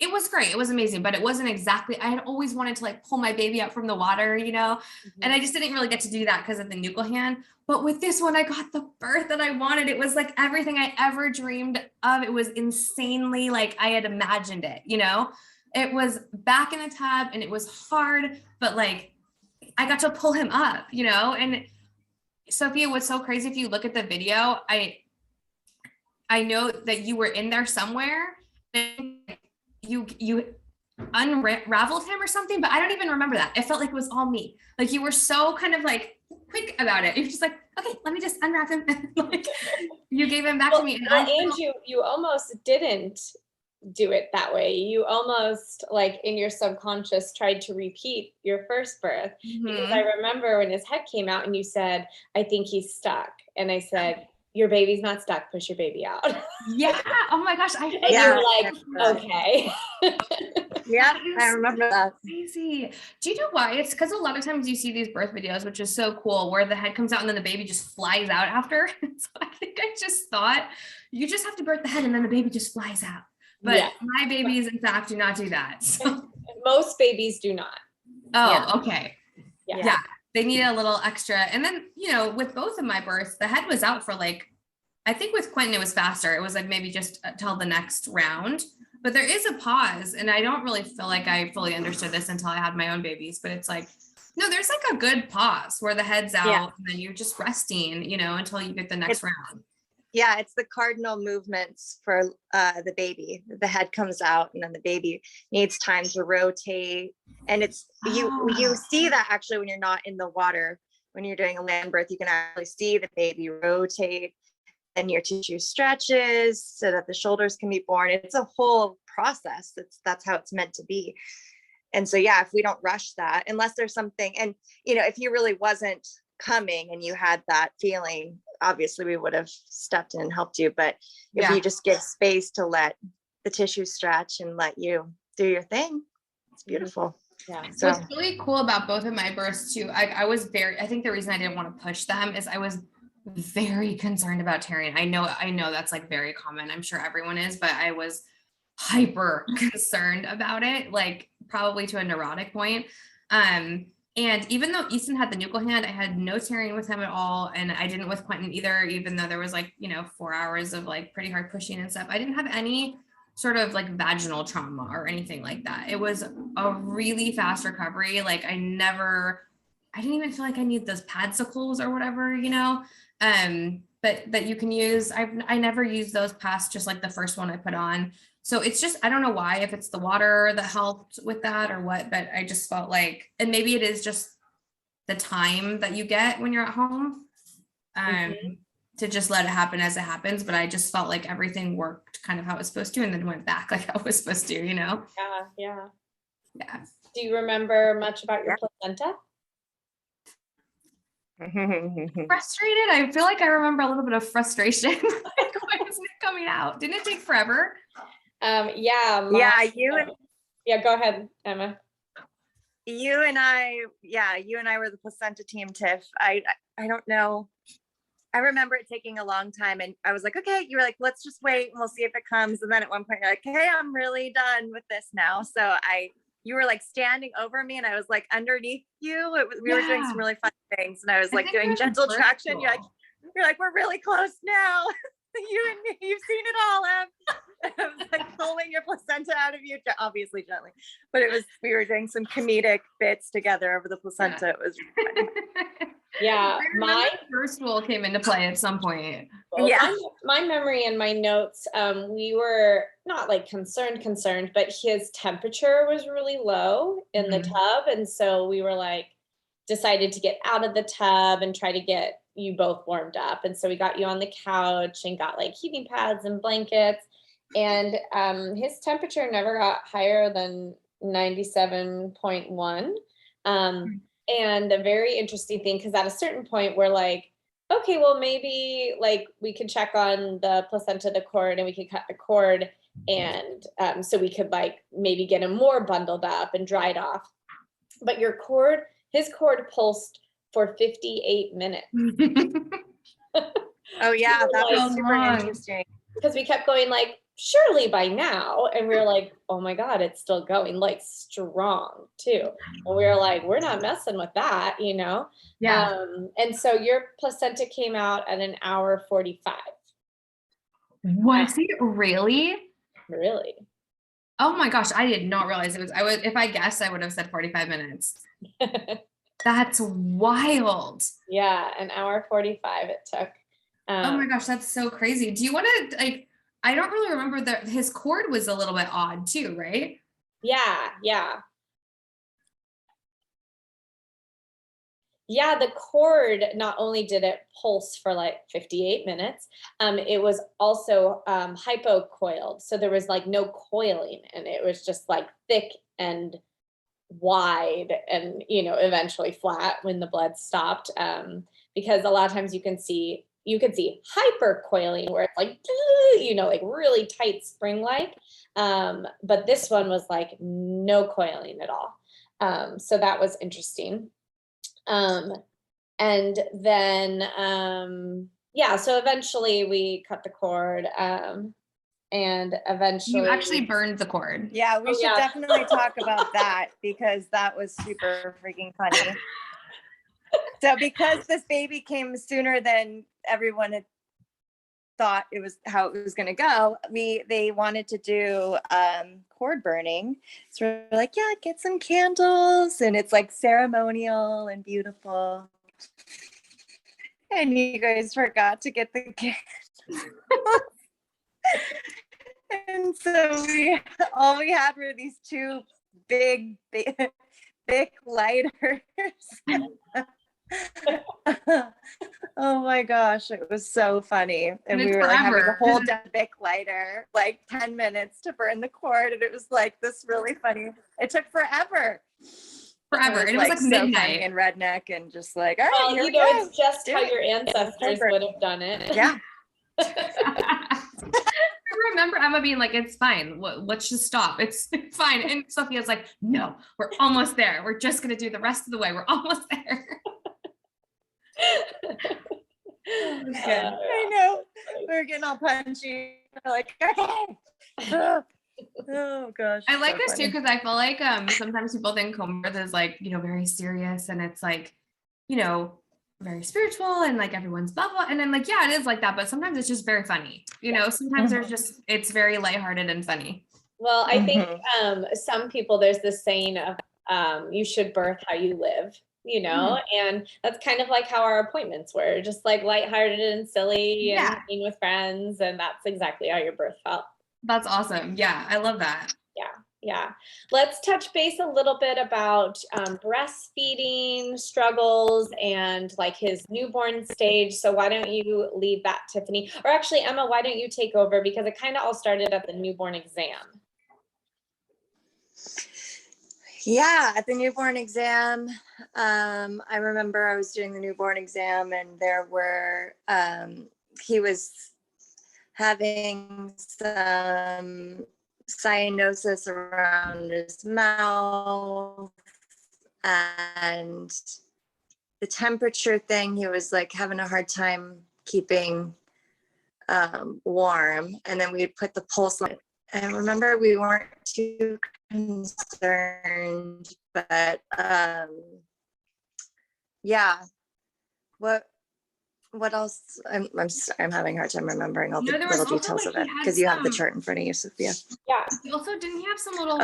it was great. It was amazing, but it wasn't exactly, I had always wanted to like pull my baby up from the water, you know, and I just didn't really get to do that because of the nuchal hand. But with this one, I got the birth that I wanted. It was like everything I ever dreamed of. It was insanely like I had imagined it, you know, it was back in the tub and it was hard, but like I got to pull him up, you know. And Sophia, what's so crazy, if you look at the video, I know that you were in there somewhere. You unraveled him or something, but I don't even remember that. It felt like it was all me. Like you were so kind of like quick about it. You're just like, okay, let me just unwrap him. Like you gave him back to me. And you almost didn't do it that way. You almost like in your subconscious tried to repeat your first birth, because I remember when his head came out and you said, I think he's stuck. And I said, your baby's not stuck, push your baby out. Yeah. Oh my gosh. And you were like, okay. Yeah, I remember that. Crazy. Do you know why? It's because a lot of times you see these birth videos, which is so cool, where the head comes out and then the baby just flies out after. So I think I just thought you just have to birth the head and then the baby just flies out. But my babies, in fact, do not do that. So. Most babies do not. Oh, okay. Yeah. They need a little extra. And then, you know, with both of my births, the head was out for like, I think with Quentin, it was faster. It was like maybe just till the next round, but there is a pause. And I don't really feel like I fully understood this until I had my own babies, but it's like, no, there's like a good pause where the head's out and then you're just resting, you know, until you get the next round. Yeah, it's the cardinal movements for the baby. The head comes out and then the baby needs time to rotate. And it's you see that actually when you're not in the water. When you're doing a land birth, you can actually see the baby rotate and your tissue stretches so that the shoulders can be born. It's a whole process. That's how it's meant to be. And so, yeah, if we don't rush that, unless there's something, and, you know, if he really wasn't coming and you had that feeling, obviously we would have stepped in and helped you. But if you just give space to let the tissue stretch and let you do your thing, it's beautiful. Yeah. So what's really cool about both of my births too, I think the reason I didn't want to push them is I was very concerned about tearing. I know that's like very common. I'm sure everyone is, but I was hyper concerned about it, like probably to a neurotic point. And even though Easton had the nuchal hand, I had no tearing with him at all. And I didn't with Quentin either, even though there was like, you know, 4 hours of like pretty hard pushing and stuff. I didn't have any sort of like vaginal trauma or anything like that. It was a really fast recovery. Like I didn't even feel like I need those padsicles or whatever, you know, but that you can use. I never used those past just like the first one I put on. So it's just, I don't know why, if it's the water that helped with that or what, but I just felt like, and maybe it is just the time that you get when you're at home, to just let it happen as it happens. But I just felt like everything worked kind of how it was supposed to, and then went back like how it was supposed to, you know? Yeah. Yeah. Do you remember much about your placenta? Frustrated. I feel like I remember a little bit of frustration. Like, why isn't it coming out? Didn't it take forever? Yeah, go ahead, Emma. You and I were the placenta team, Tiff. I don't know. I remember it taking a long time, and I was like, okay, you were like, let's just wait and we'll see if it comes. And then at one point you're like, hey, I'm really done with this now. So you were like standing over me and I was like underneath you. We were doing some really fun things and I was like doing gentle traction. You're like, we're really close now. You and me, you've seen it all, Em. I was like pulling your placenta out of you, obviously gently, but we were doing some comedic bits together over the placenta. It was really funny. Yeah, my first rule came into play at some point. Well, yeah, my memory and my notes, we were not like concerned, but his temperature was really low in the tub. And so we were like, decided to get out of the tub and try to get you both warmed up. And so we got you on the couch and got like heating pads and blankets. And his temperature never got higher than 97.1. And a very interesting thing, because at a certain point we're like, okay, well, maybe like we could check on the placenta, the cord, and we could cut the cord. And so we could like maybe get him more bundled up and dried off. But his cord pulsed for 58 minutes. Oh yeah, that was super interesting. Because we kept going like, surely by now. And we were like, oh my God, it's still going, like strong too. And we were like, we're not messing with that, you know? Yeah. And so your placenta came out at 1:45. Was it really? Really? Oh my gosh, I did not realize it was. If I guessed, I would have said 45 minutes. That's wild. Yeah, 1:45 it took. Oh my gosh, that's so crazy. Do you want to like? I don't really remember that his cord was a little bit odd too, right? Yeah. Yeah, the cord, not only did it pulse for like 58 minutes, it was also hypocoiled. So there was like no coiling and it was just like thick and wide and, eventually flat when the blood stopped. Because a lot of times you could see hypercoiling where it's like, like really tight spring-like. But this one was like no coiling at all. So that was interesting. And then, so eventually we cut the cord, and eventually you actually burned the cord. Yeah, we should definitely talk about that because that was super freaking funny. So because this baby came sooner than everyone had thought it was how it was going to go, they wanted to do cord burning. So we're like, yeah, get some candles, and it's like ceremonial and beautiful. And you guys forgot to get the candles. And so all we had were these two big lighters. Oh my gosh, it was so funny. And we were like having a whole Bic lighter, like 10 minutes to burn the cord. And it was like this really funny. It took forever. And it was like midnight and redneck and just like, all right, here we go. It's just how your ancestors would have done it. Yeah. I remember Emma being like, it's fine. Let's just stop. It's fine. And Sophia's like, no, we're almost there. We're just going to do the rest of the way. We're almost there. I know. We're getting all punchy. We're like, okay. Oh gosh. I like this too because I feel like sometimes people think home birth is like, very serious and it's like, very spiritual and like everyone's blah blah. And then like, yeah, it is like that, but sometimes it's just very funny. Sometimes it's very lighthearted and funny. Well, I think some people, there's this saying of you should birth how you live. And that's kind of like how our appointments were, just like lighthearted and silly and being with friends. And that's exactly how your birth felt. That's awesome. Yeah, I love that. Yeah. Let's touch base a little bit about breastfeeding struggles and like his newborn stage. So why don't you lead that, Tiffany? Or actually, Emma, why don't you take over? Because it kind of all started at the newborn exam. Yeah, at the newborn exam, I remember I was doing the newborn exam and there were, he was having some cyanosis around his mouth and the temperature thing, he was like having a hard time keeping warm, and then we'd put the pulse on it. And I remember we weren't too concerned, but yeah. What else? I'm having a hard time remembering all the little details of it, because you have the chart in front of you, Sophia. Yeah. Also, didn't he have some little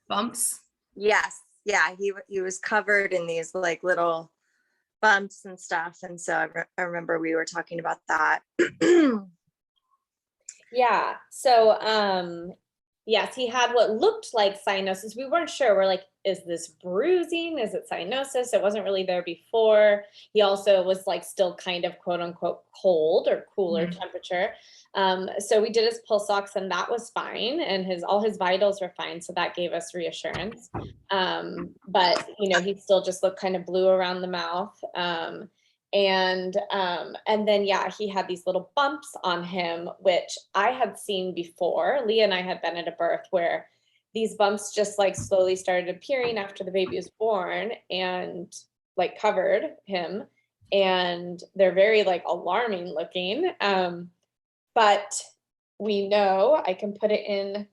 bumps? Yes. Yeah. He was covered in these like little bumps and stuff, and so I remember we were talking about that. Yeah. So yes, he had what looked like cyanosis. We weren't sure. We're like, is this bruising? Is it cyanosis? It wasn't really there before. He also was like still kind of quote unquote cold or cooler temperature. So we did his pulse ox, and that was fine, and all his vitals were fine. So that gave us reassurance. But he still just looked kind of blue around the mouth. And then, he had these little bumps on him, which I had seen before. Leah and I had been at a birth where these bumps just like slowly started appearing after the baby was born and like covered him. And they're very like alarming looking. But we know, I can put it in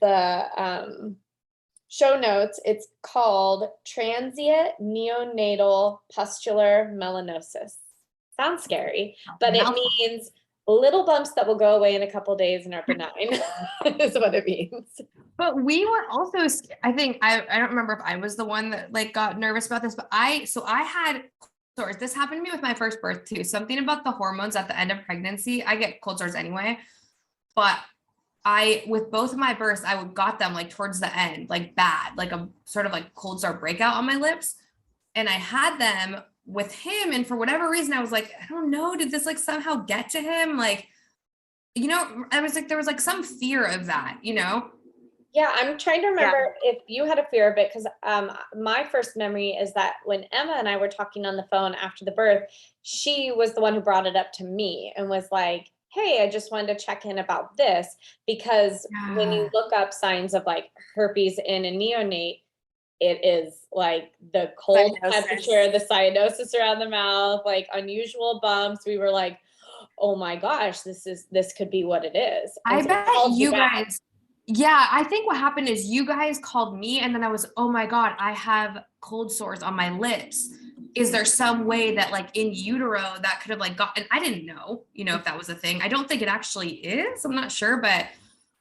the show notes, it's called transient neonatal pustular melanosis. Sounds scary, but it means little bumps that will go away in a couple days and are benign is what it means. But we were also, I think, I don't remember if I was the one that like got nervous about this, but I had cold sores. This happened to me with my first birth too. Something about the hormones at the end of pregnancy. I get cold sores anyway, but with both of my births, I got them like towards the end, like bad, like a sort of like cold sore breakout on my lips. And I had them with him. And for whatever reason, I was like, I don't know, did this like somehow get to him? Like, I was like, there was like some fear of that, Yeah, I'm trying to remember if you had a fear of it, because my first memory is that when Emma and I were talking on the phone after the birth, she was the one who brought it up to me and was like, hey, I just wanted to check in about this, because when you look up signs of like herpes in a neonate, it is like the cold temperature, the cyanosis around the mouth, like unusual bumps. We were like, oh my gosh, this could be what it is. And I bet you guys. Yeah, I think what happened is you guys called me, and then I was, oh my God, I have cold sores on my lips. Is there some way that like in utero that could have like and I didn't know, if that was a thing. I don't think it actually is. I'm not sure, but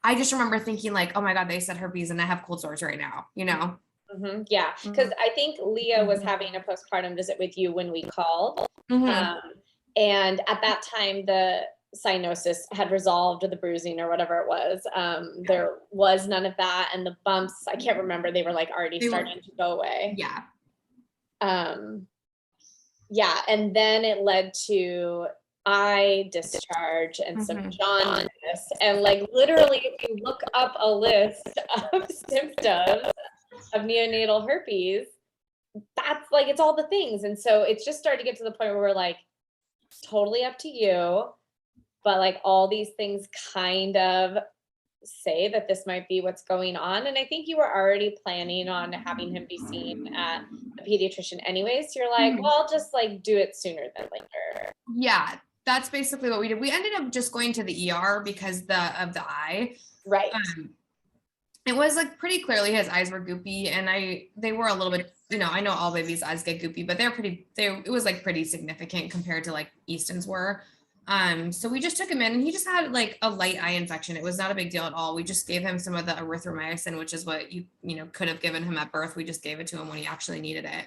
I just remember thinking like, oh my God, they said herpes and I have cold sores right now, Mm-hmm. Yeah, because I think Leah was having a postpartum visit with you when we called. And at that time, the cyanosis had resolved, or the bruising or whatever it was. There was none of that. And the bumps, I can't remember, they were like already starting to go away. Yeah. Yeah. And then it led to eye discharge and some jaundice. And like literally, if you look up a list of symptoms of neonatal herpes, that's like, it's all the things. And so it's just started to get to the point where we're like, it's totally up to you. But like all these things kind of say that this might be what's going on. And I think you were already planning on having him be seen at a pediatrician anyways. So you're like, well, I'll just like do it sooner than later. Yeah, that's basically what we did. We ended up just going to the ER because of the eye. Right. It was like pretty clearly his eyes were goopy, and they were a little bit, I know all babies' eyes get goopy, but it was like pretty significant compared to like Easton's were. So we just took him in, and he just had like a light eye infection. It was not a big deal at all. We just gave him some of the erythromycin, which is what you could have given him at birth. We just gave it to him when he actually needed it.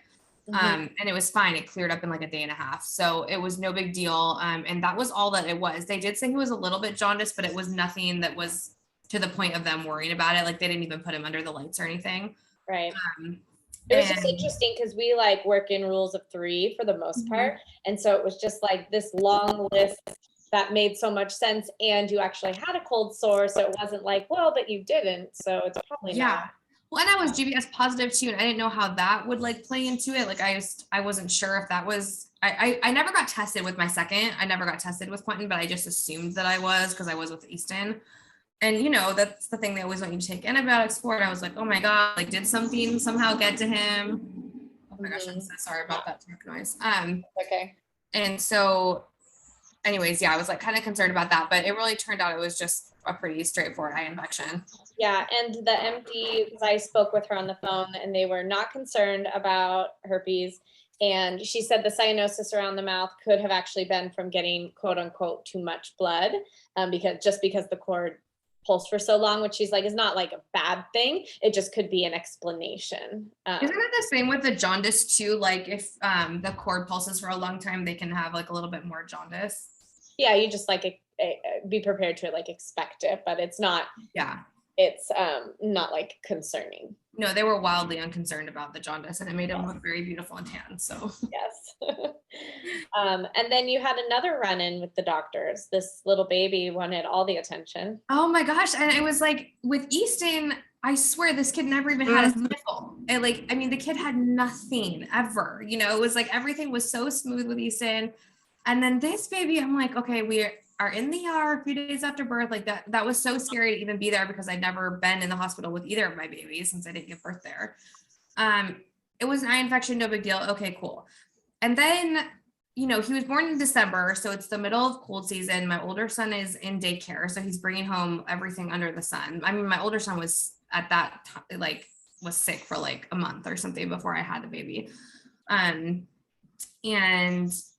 And it was fine. It cleared up in like a day and a half. So it was no big deal. And that was all that it was. They did say he was a little bit jaundiced, but it was nothing that was to the point of them worrying about it. Like they didn't even put him under the lights or anything. Right. It was just interesting because we like work in rules of 3 for the most part. And so it was just like this long list that made so much sense. And you actually had a cold sore. So it wasn't like, well, but you didn't. So it's probably not. Well, and I was GBS positive too. And I didn't know how that would like play into it. Like I wasn't sure if that was, I never got tested with my second. I never got tested with Quentin, but I just assumed that I was because I was with Easton. And, that's the thing they always want you to take antibiotics for. And I was like, oh my God, like did something somehow get to him? Oh my gosh, I'm so sorry about that truck noise. Okay. And so anyways, yeah, I was like kind of concerned about that, but it really turned out it was just a pretty straightforward eye infection. Yeah, and the MD, because I spoke with her on the phone, and they were not concerned about herpes. And she said the cyanosis around the mouth could have actually been from getting quote unquote too much blood, because the cord pulsed for so long, which she's like is not like a bad thing. It just could be an explanation. Isn't it the same with the jaundice too? Like if the cord pulses for a long time, they can have like a little bit more jaundice. Yeah, you just like be prepared to like expect it, but it's not. Yeah. It's not like concerning. No, they were wildly unconcerned about the jaundice, and it made him look very beautiful and tan. So yes. And then you had another run-in with the doctors. This little baby wanted all the attention. Oh my gosh. And it was like with Easton, I swear this kid never even had a sniffle. And like, I mean, the kid had nothing ever, you know, it was like everything was so smooth with Easton. And then this baby, I'm like, okay, we are in the ER a few days after birth. Like that was so scary to even be there because I'd never been in the hospital with either of my babies since I didn't give birth there. It was an eye infection, no big deal. Okay, cool. And then, you know, he was born in December, so it's the middle of cold season. My older son is in daycare, so he's bringing home everything under the sun. I mean, my older son was at that time, like, was sick for like a month or something before I had the baby. And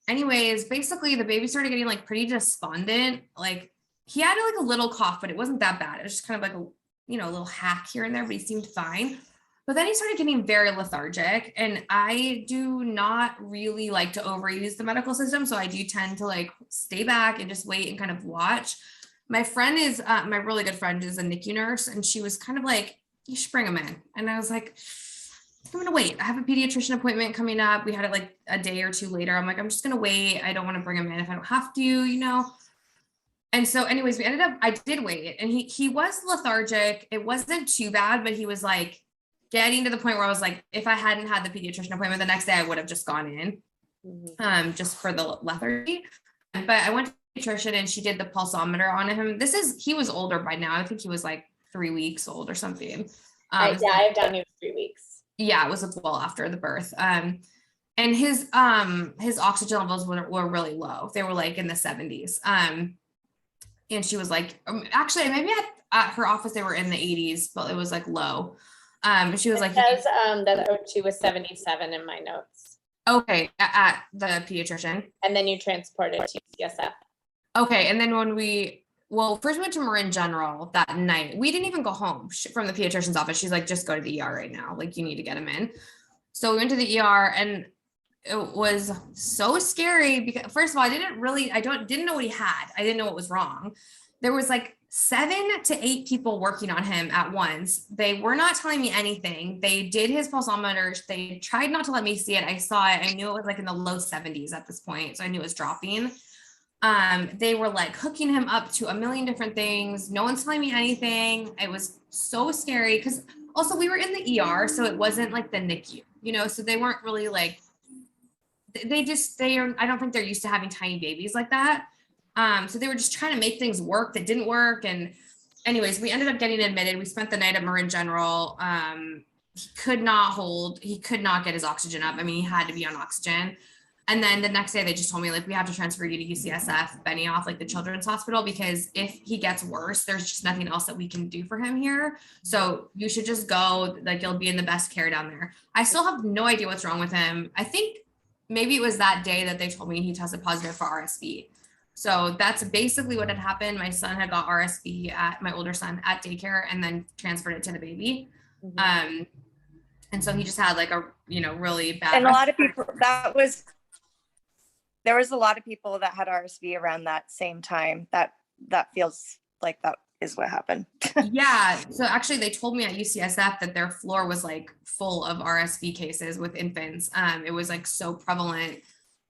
anyways, basically the baby started getting like pretty despondent. Like he had like a little cough, but it wasn't that bad. It was just kind of like a, you know, a little hack here and there, but he seemed fine. But then he started getting very lethargic, and I do not really like to overuse the medical system. So I do tend to like stay back and just wait and kind of watch. My friend is, my really good friend is a NICU nurse, and she was kind of like, you should bring him in. And I was like, I'm going to wait. I have a pediatrician appointment coming up. We had it like a day or two later. I'm like, I'm just going to wait. I don't want to bring him in if I don't have to, you know? And so anyways, I did wait, and he was lethargic. It wasn't too bad, but he was like getting to the point where I was like, if I hadn't had the pediatrician appointment the next day, I would have just gone in, just for the lethargy. But I went to the pediatrician, and she did the pulsometer on him. He was older by now. I think he was like 3 weeks old or something. I have done it 3 weeks. Yeah, it was well after the birth. And his oxygen levels were really low. They were like in the 70s. And she was like, actually maybe at her office, they were in the 80s, but it was like low. She was like, says that O2 was 77 in my notes. Okay, at the pediatrician. And then you transported to CSF. Okay, and then first we went to Marin General that night. We didn't even go home from the pediatrician's office. She's like, just go to the ER right now. Like, you need to get him in. So we went to the ER, and it was so scary because, first of all, I didn't know what he had. I didn't know what was wrong. There was like 7 to 8 people working on him at once. They were not telling me anything. They did his pulsometer. They tried not to let me see it. I saw it. I knew it was like in the low 70s at this point. So I knew it was dropping. They were like hooking him up to a million different things. No one's telling me anything. It was so scary because also we were in the ER, so it wasn't like the NICU, you know, so they weren't really like, I don't think they're used to having tiny babies like that. So they were just trying to make things work that didn't work. And anyways, we ended up getting admitted. We spent the night at Marin General. He could not get his oxygen up. I mean, he had to be on oxygen. And then the next day they just told me, like, we have to transfer you to UCSF, Benioff, like the children's hospital, because if he gets worse, there's just nothing else that we can do for him here. So you should just go, like, you'll be in the best care down there. I still have no idea what's wrong with him. I think maybe it was that day that they told me he tested positive for RSV. So that's basically what had happened. My son had got RSV my older son at daycare, and then transferred it to the baby. And so he just had like a, really bad. And a lot of people, there was a lot of people that had RSV around that same time. That feels like that is what happened. Yeah. So actually they told me at UCSF that their floor was like full of RSV cases with infants. It was like so prevalent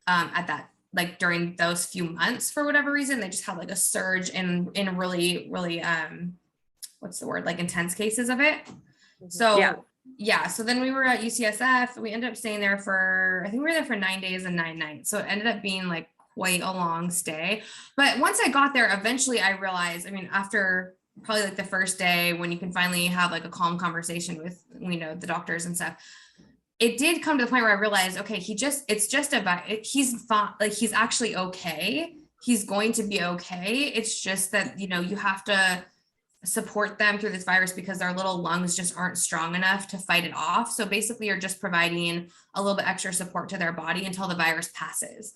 at that, like during those few months, for whatever reason. They just had like a surge in really, really, what's the word? Like intense cases of it. So yeah. So then we were at UCSF. We ended up staying there I think we were there for 9 days and 9 nights. So it ended up being like quite a long stay. But once I got there, eventually I realized, after probably like the first day, when you can finally have like a calm conversation with, the doctors and stuff, it did come to the point where I realized, okay, he's fine. Like, he's actually okay. he's going to be okay. It's just that, you know, you have to support them through this virus because their little lungs just aren't strong enough to fight it off. So basically you're just providing a little bit extra support to their body until the virus passes.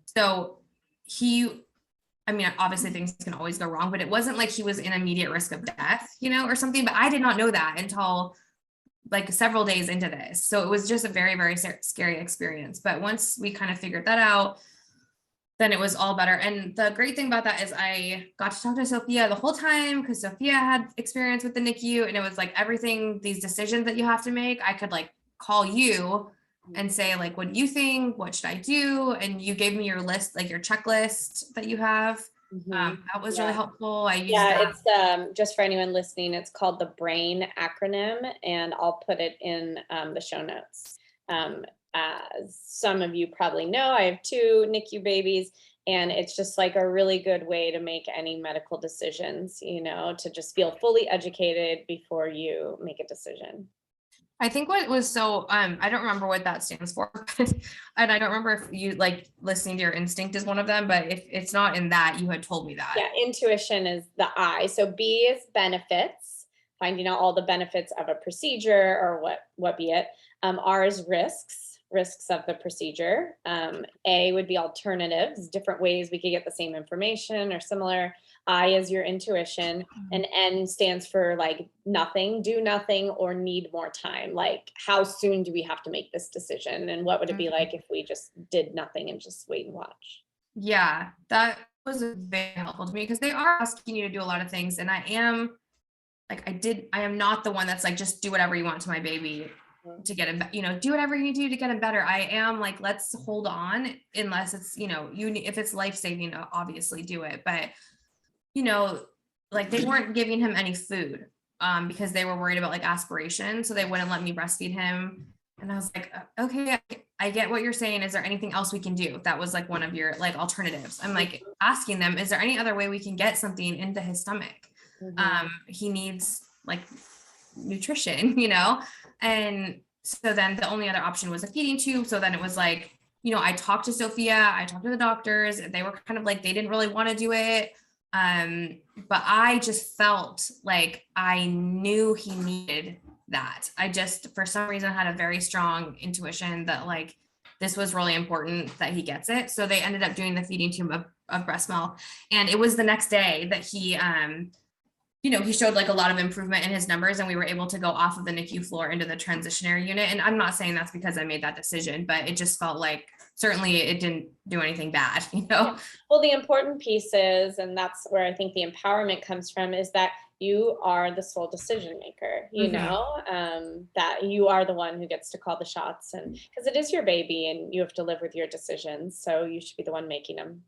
So I mean, obviously things can always go wrong, but it wasn't like he was in immediate risk of death, you know, or something. But I did not know that until like several days into this. So it was just a very, very scary experience. But once we kind of figured that out, then it was all better. And the great thing about that is I got to talk to Sophia the whole time because Sophia had experience with the NICU, and it was like everything, these decisions that you have to make, I could like call you and say like, what do you think? What should I do? And you gave me your list, like your checklist that you have. That was really helpful. I used that. It's just for anyone listening, it's called the BRAIN acronym, and I'll put it in the show notes. As some of you probably know, I have 2 NICU babies, and it's just like a really good way to make any medical decisions, you know, to just feel fully educated before you make a decision. I think what was so, I don't remember what that stands for, and I don't remember if you like listening to your instinct is one of them, but if it's not in that, you had told me that. Yeah, intuition is the I. So B is benefits, finding out all the benefits of a procedure or what be it. R is risks of the procedure. A would be alternatives, different ways we could get the same information or similar. I is your intuition, and N stands for like nothing, do nothing, or need more time. Like how soon do we have to make this decision? And what would it be like if we just did nothing and just wait and watch? Yeah, that was very helpful to me because they are asking you to do a lot of things. And I am not the one that's like, just do whatever you want to my baby to get him, you know, do whatever you do to get him better. I am like, let's hold on unless it's, you know, if it's life-saving, obviously do it. But you know, like they weren't giving him any food because they were worried about like aspiration. So they wouldn't let me breastfeed him. And I was like, okay, I get what you're saying. Is there anything else we can do? That was like one of your like alternatives. I'm like asking them, is there any other way we can get something into his stomach? He needs like nutrition, you know? And so then the only other option was a feeding tube. So then it was like, you know, I talked to Sophia, I talked to the doctors. They were kind of like, they didn't really want to do it. But I just felt like I knew he needed that. I just, for some reason, had a very strong intuition that like, this was really important that he gets it. So they ended up doing the feeding tube of breast milk. And it was the next day that he, you know, he showed like a lot of improvement in his numbers, and we were able to go off of the NICU floor into the transitionary unit. And I'm not saying that's because I made that decision, but it just felt like certainly it didn't do anything bad, you know? Well, the important piece is, and that's where I think the empowerment comes from, is that you are the sole decision maker, you know, that you are the one who gets to call the shots, and because it is your baby and you have to live with your decisions. So you should be the one making them.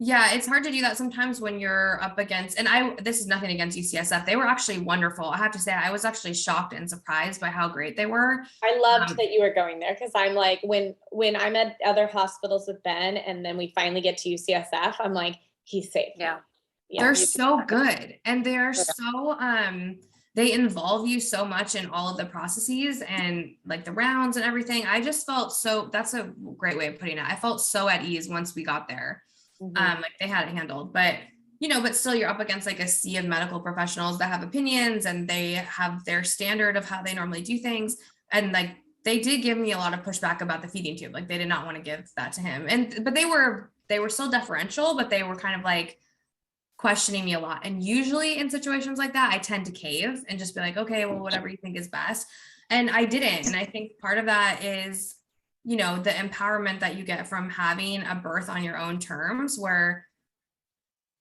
Yeah, it's hard to do that sometimes when you're up against, and this is nothing against UCSF. They were actually wonderful. I have to say, I was actually shocked and surprised by how great they were. I loved that you were going there, because I'm like, when I'm at other hospitals with Ben and then we finally get to UCSF, I'm like, he's safe. Yeah. They're so good. And they're so, they involve you so much in all of the processes and like the rounds and everything. I just felt that's a great way of putting it. I felt so at ease once we got there. Like they had it handled, but you know, but still you're up against like a sea of medical professionals that have opinions, and they have their standard of how they normally do things. And like, they did give me a lot of pushback about the feeding tube. Like they did not want to give that to him. But they were still deferential, but they were kind of like questioning me a lot. And usually in situations like that, I tend to cave and just be like, okay, well, whatever you think is best. And I didn't. And I think part of that is, you know, the empowerment that you get from having a birth on your own terms, where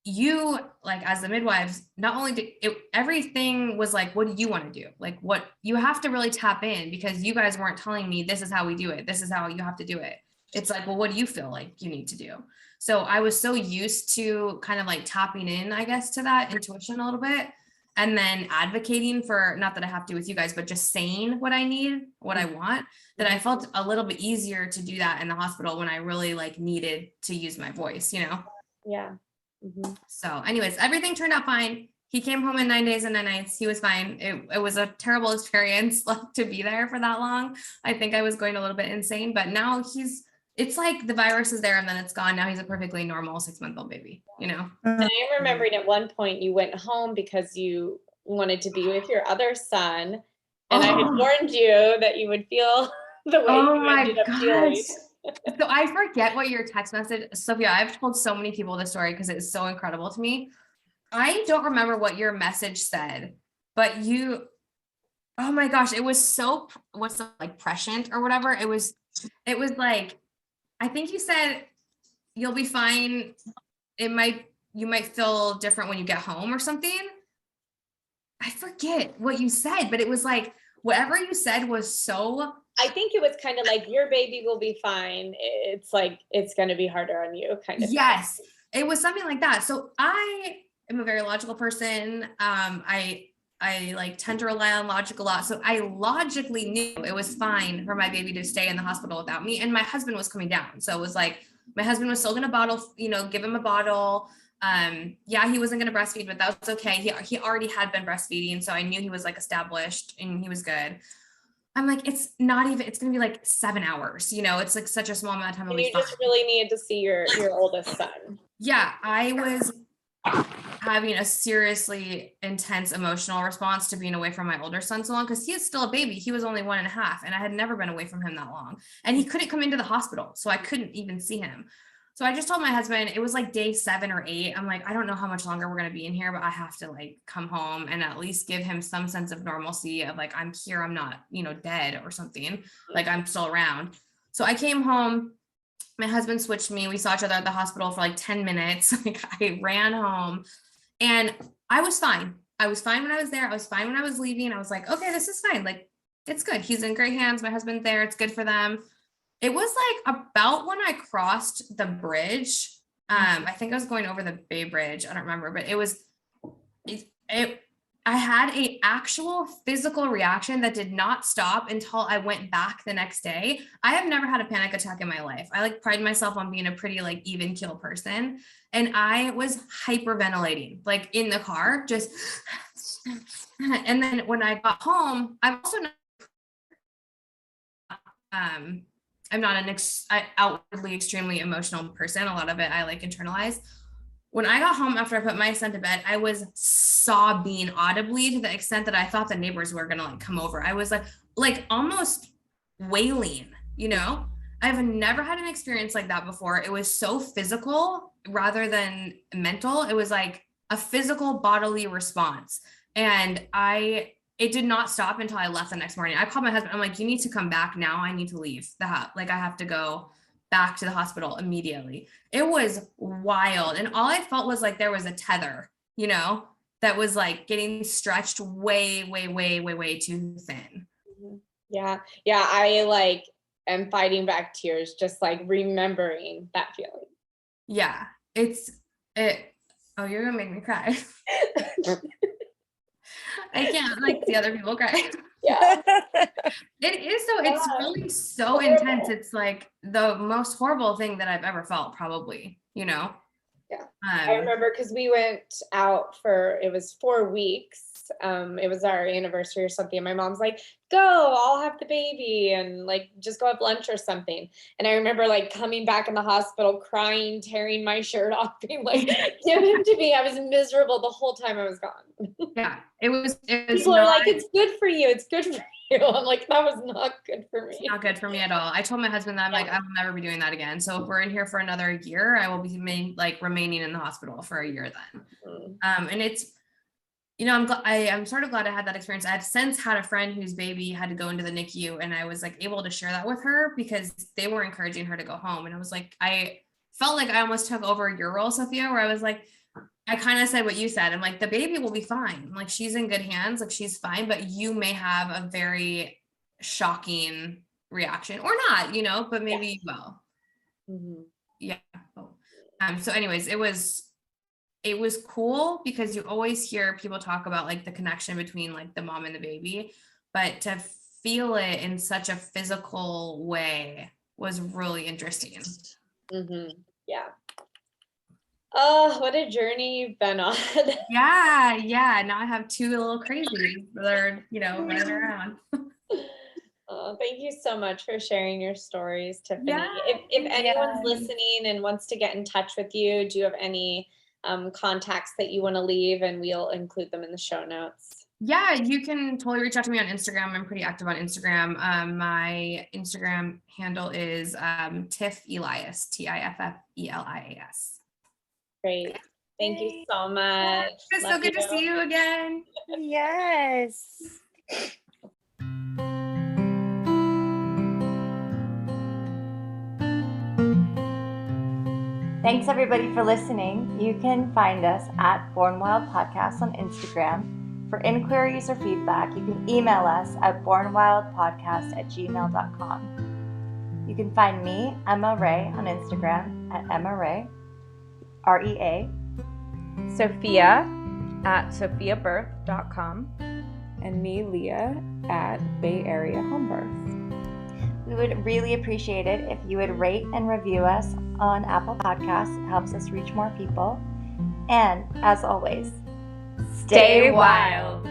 you, like, as the midwives, not only everything was like, what do you want to do? Like, what you have to really tap in, because you guys weren't telling me this is how we do it. This is how you have to do it. It's like, well, what do you feel like you need to do? So I was so used to kind of like tapping in, I guess, to that intuition a little bit. And then advocating for, not that I have to with you guys, but just saying what I need, what I want, that I felt a little bit easier to do that in the hospital when I really like needed to use my voice, you know? Yeah. So anyways, everything turned out fine. He came home in 9 days and 9 nights. He was fine. It was a terrible experience like, to be there for that long. I think I was going a little bit insane, but now it's like the virus is there and then it's gone. Now he's a perfectly normal 6-month-old baby, you know? And I'm remembering at one point you went home because you wanted to be with your other son. And I had warned you that you would feel the way you ended up feeling. So I forget what your text message, Sophia, I've told so many people this story because it is so incredible to me. I don't remember what your message said, but oh my gosh, it was so, what's like prescient or whatever. It was like, I think you said, you'll be fine. You might feel different when you get home or something. I forget what you said, but it was like, whatever you said was so. I think it was kind of like, your baby will be fine. It's like, it's going to be harder on you kind of. Yes, thing. It was something like that. So I am a very logical person. I like tend to rely on logic a lot. So I logically knew it was fine for my baby to stay in the hospital without me. And my husband was coming down. So it was like, my husband was still going to bottle, give him a bottle. Yeah, he wasn't going to breastfeed, but that was okay. He already had been breastfeeding. So I knew he was like established and he was good. I'm like, it's going to be like 7 hours, it's like such a small amount of time. And you just really needed to see your oldest son. Yeah, I was having a seriously intense emotional response to being away from my older son so long, because he is still a baby. He was only 1.5, and I had never been away from him that long. And he couldn't come into the hospital, so I couldn't even see him. So I just told my husband, it was like day 7 or 8. I'm like, I don't know how much longer we're going to be in here, but I have to like come home and at least give him some sense of normalcy of like, I'm here, I'm not, dead or something, like I'm still around. So I came home. My husband switched me. We saw each other at the hospital for like 10 minutes. Like I ran home and I was fine. I was fine when I was there. I was fine when I was leaving. I was like, okay, this is fine. Like, it's good. He's in great hands. My husband's there. It's good for them. It was like about when I crossed the bridge. I think I was going over the Bay Bridge. I don't remember, but I had a actual physical reaction that did not stop until I went back the next day. I have never had a panic attack in my life. I like pride myself on being a pretty like even keel person. And I was hyperventilating, like in the car, just, and then when I got home, I'm also not, I'm not an outwardly extremely emotional person. A lot of it I like internalize. When I got home after I put my son to bed, I was sobbing audibly to the extent that I thought the neighbors were gonna like come over. I was like almost wailing, I've never had an experience like that before. It was so physical rather than mental. It was like a physical bodily response. And it did not stop until I left the next morning. I called my husband. I'm like, you need to come back now. I need to leave the house. Like I have to go back to the hospital immediately. It was wild. And all I felt was like there was a tether, that was like getting stretched way, way, way, way, way too thin. Yeah. Yeah. I like am fighting back tears, just like remembering that feeling. Yeah. Oh, you're gonna make me cry. I can't like see other people cry. Yeah. It is so, it's really so intense. It's like the most horrible thing that I've ever felt, probably, Yeah. I remember because we went out it was 4 weeks. It was our anniversary or something. And my mom's like, go, I'll have the baby and like just go have lunch or something. And I remember like coming back in the hospital, crying, tearing my shirt off, being like, give him to me. I was miserable the whole time I was gone. Yeah, it was people are like, it's good for you. It's good for you. I'm like, that was not good for me. It's not good for me at all. I told my husband that I'm like, I will never be doing that again. So if we're in here for another year, I will be remaining in the hospital for a year then. And it's, I'm sort of glad I had that experience. I had since had a friend whose baby had to go into the NICU, and I was like able to share that with her because they were encouraging her to go home. And I was like, I felt like I almost took over your role, Sophia, where I was like, I kind of said what you said. I'm like, the baby will be fine. Like she's in good hands. Like she's fine, but you may have a very shocking reaction or not, but maybe you will. Mm-hmm. Yeah. So anyways, it was cool because you always hear people talk about like the connection between like the mom and the baby, but to feel it in such a physical way was really interesting. Mm-hmm. Yeah. Oh, what a journey you've been on. Yeah. Now I have 2 little crazies that are, running around. Oh, thank you so much for sharing your stories, Tiffany. Yeah, If anyone's Yes. listening and wants to get in touch with you, do you have any contacts that you want to leave, and we'll include them in the show notes? Yeah, you can totally reach out to me on Instagram. I'm pretty active on Instagram. My Instagram handle is Tiff Elias, TIFFELIAS. Great. Thank you so much. It's so Love good to see you again. Yes. Thanks everybody for listening. You can find us at Born Wild Podcast on Instagram. For inquiries or feedback, you can email us at bornwildpodcast@gmail.com. You can find me, Emma Ray, on Instagram at Emma Ray, REA. Sophia at sophiabirth.com. And me, Leah, at Bay Area Home Birth. We would really appreciate it if you would rate and review us on Apple Podcasts. It helps us reach more people. And as always, Stay wild.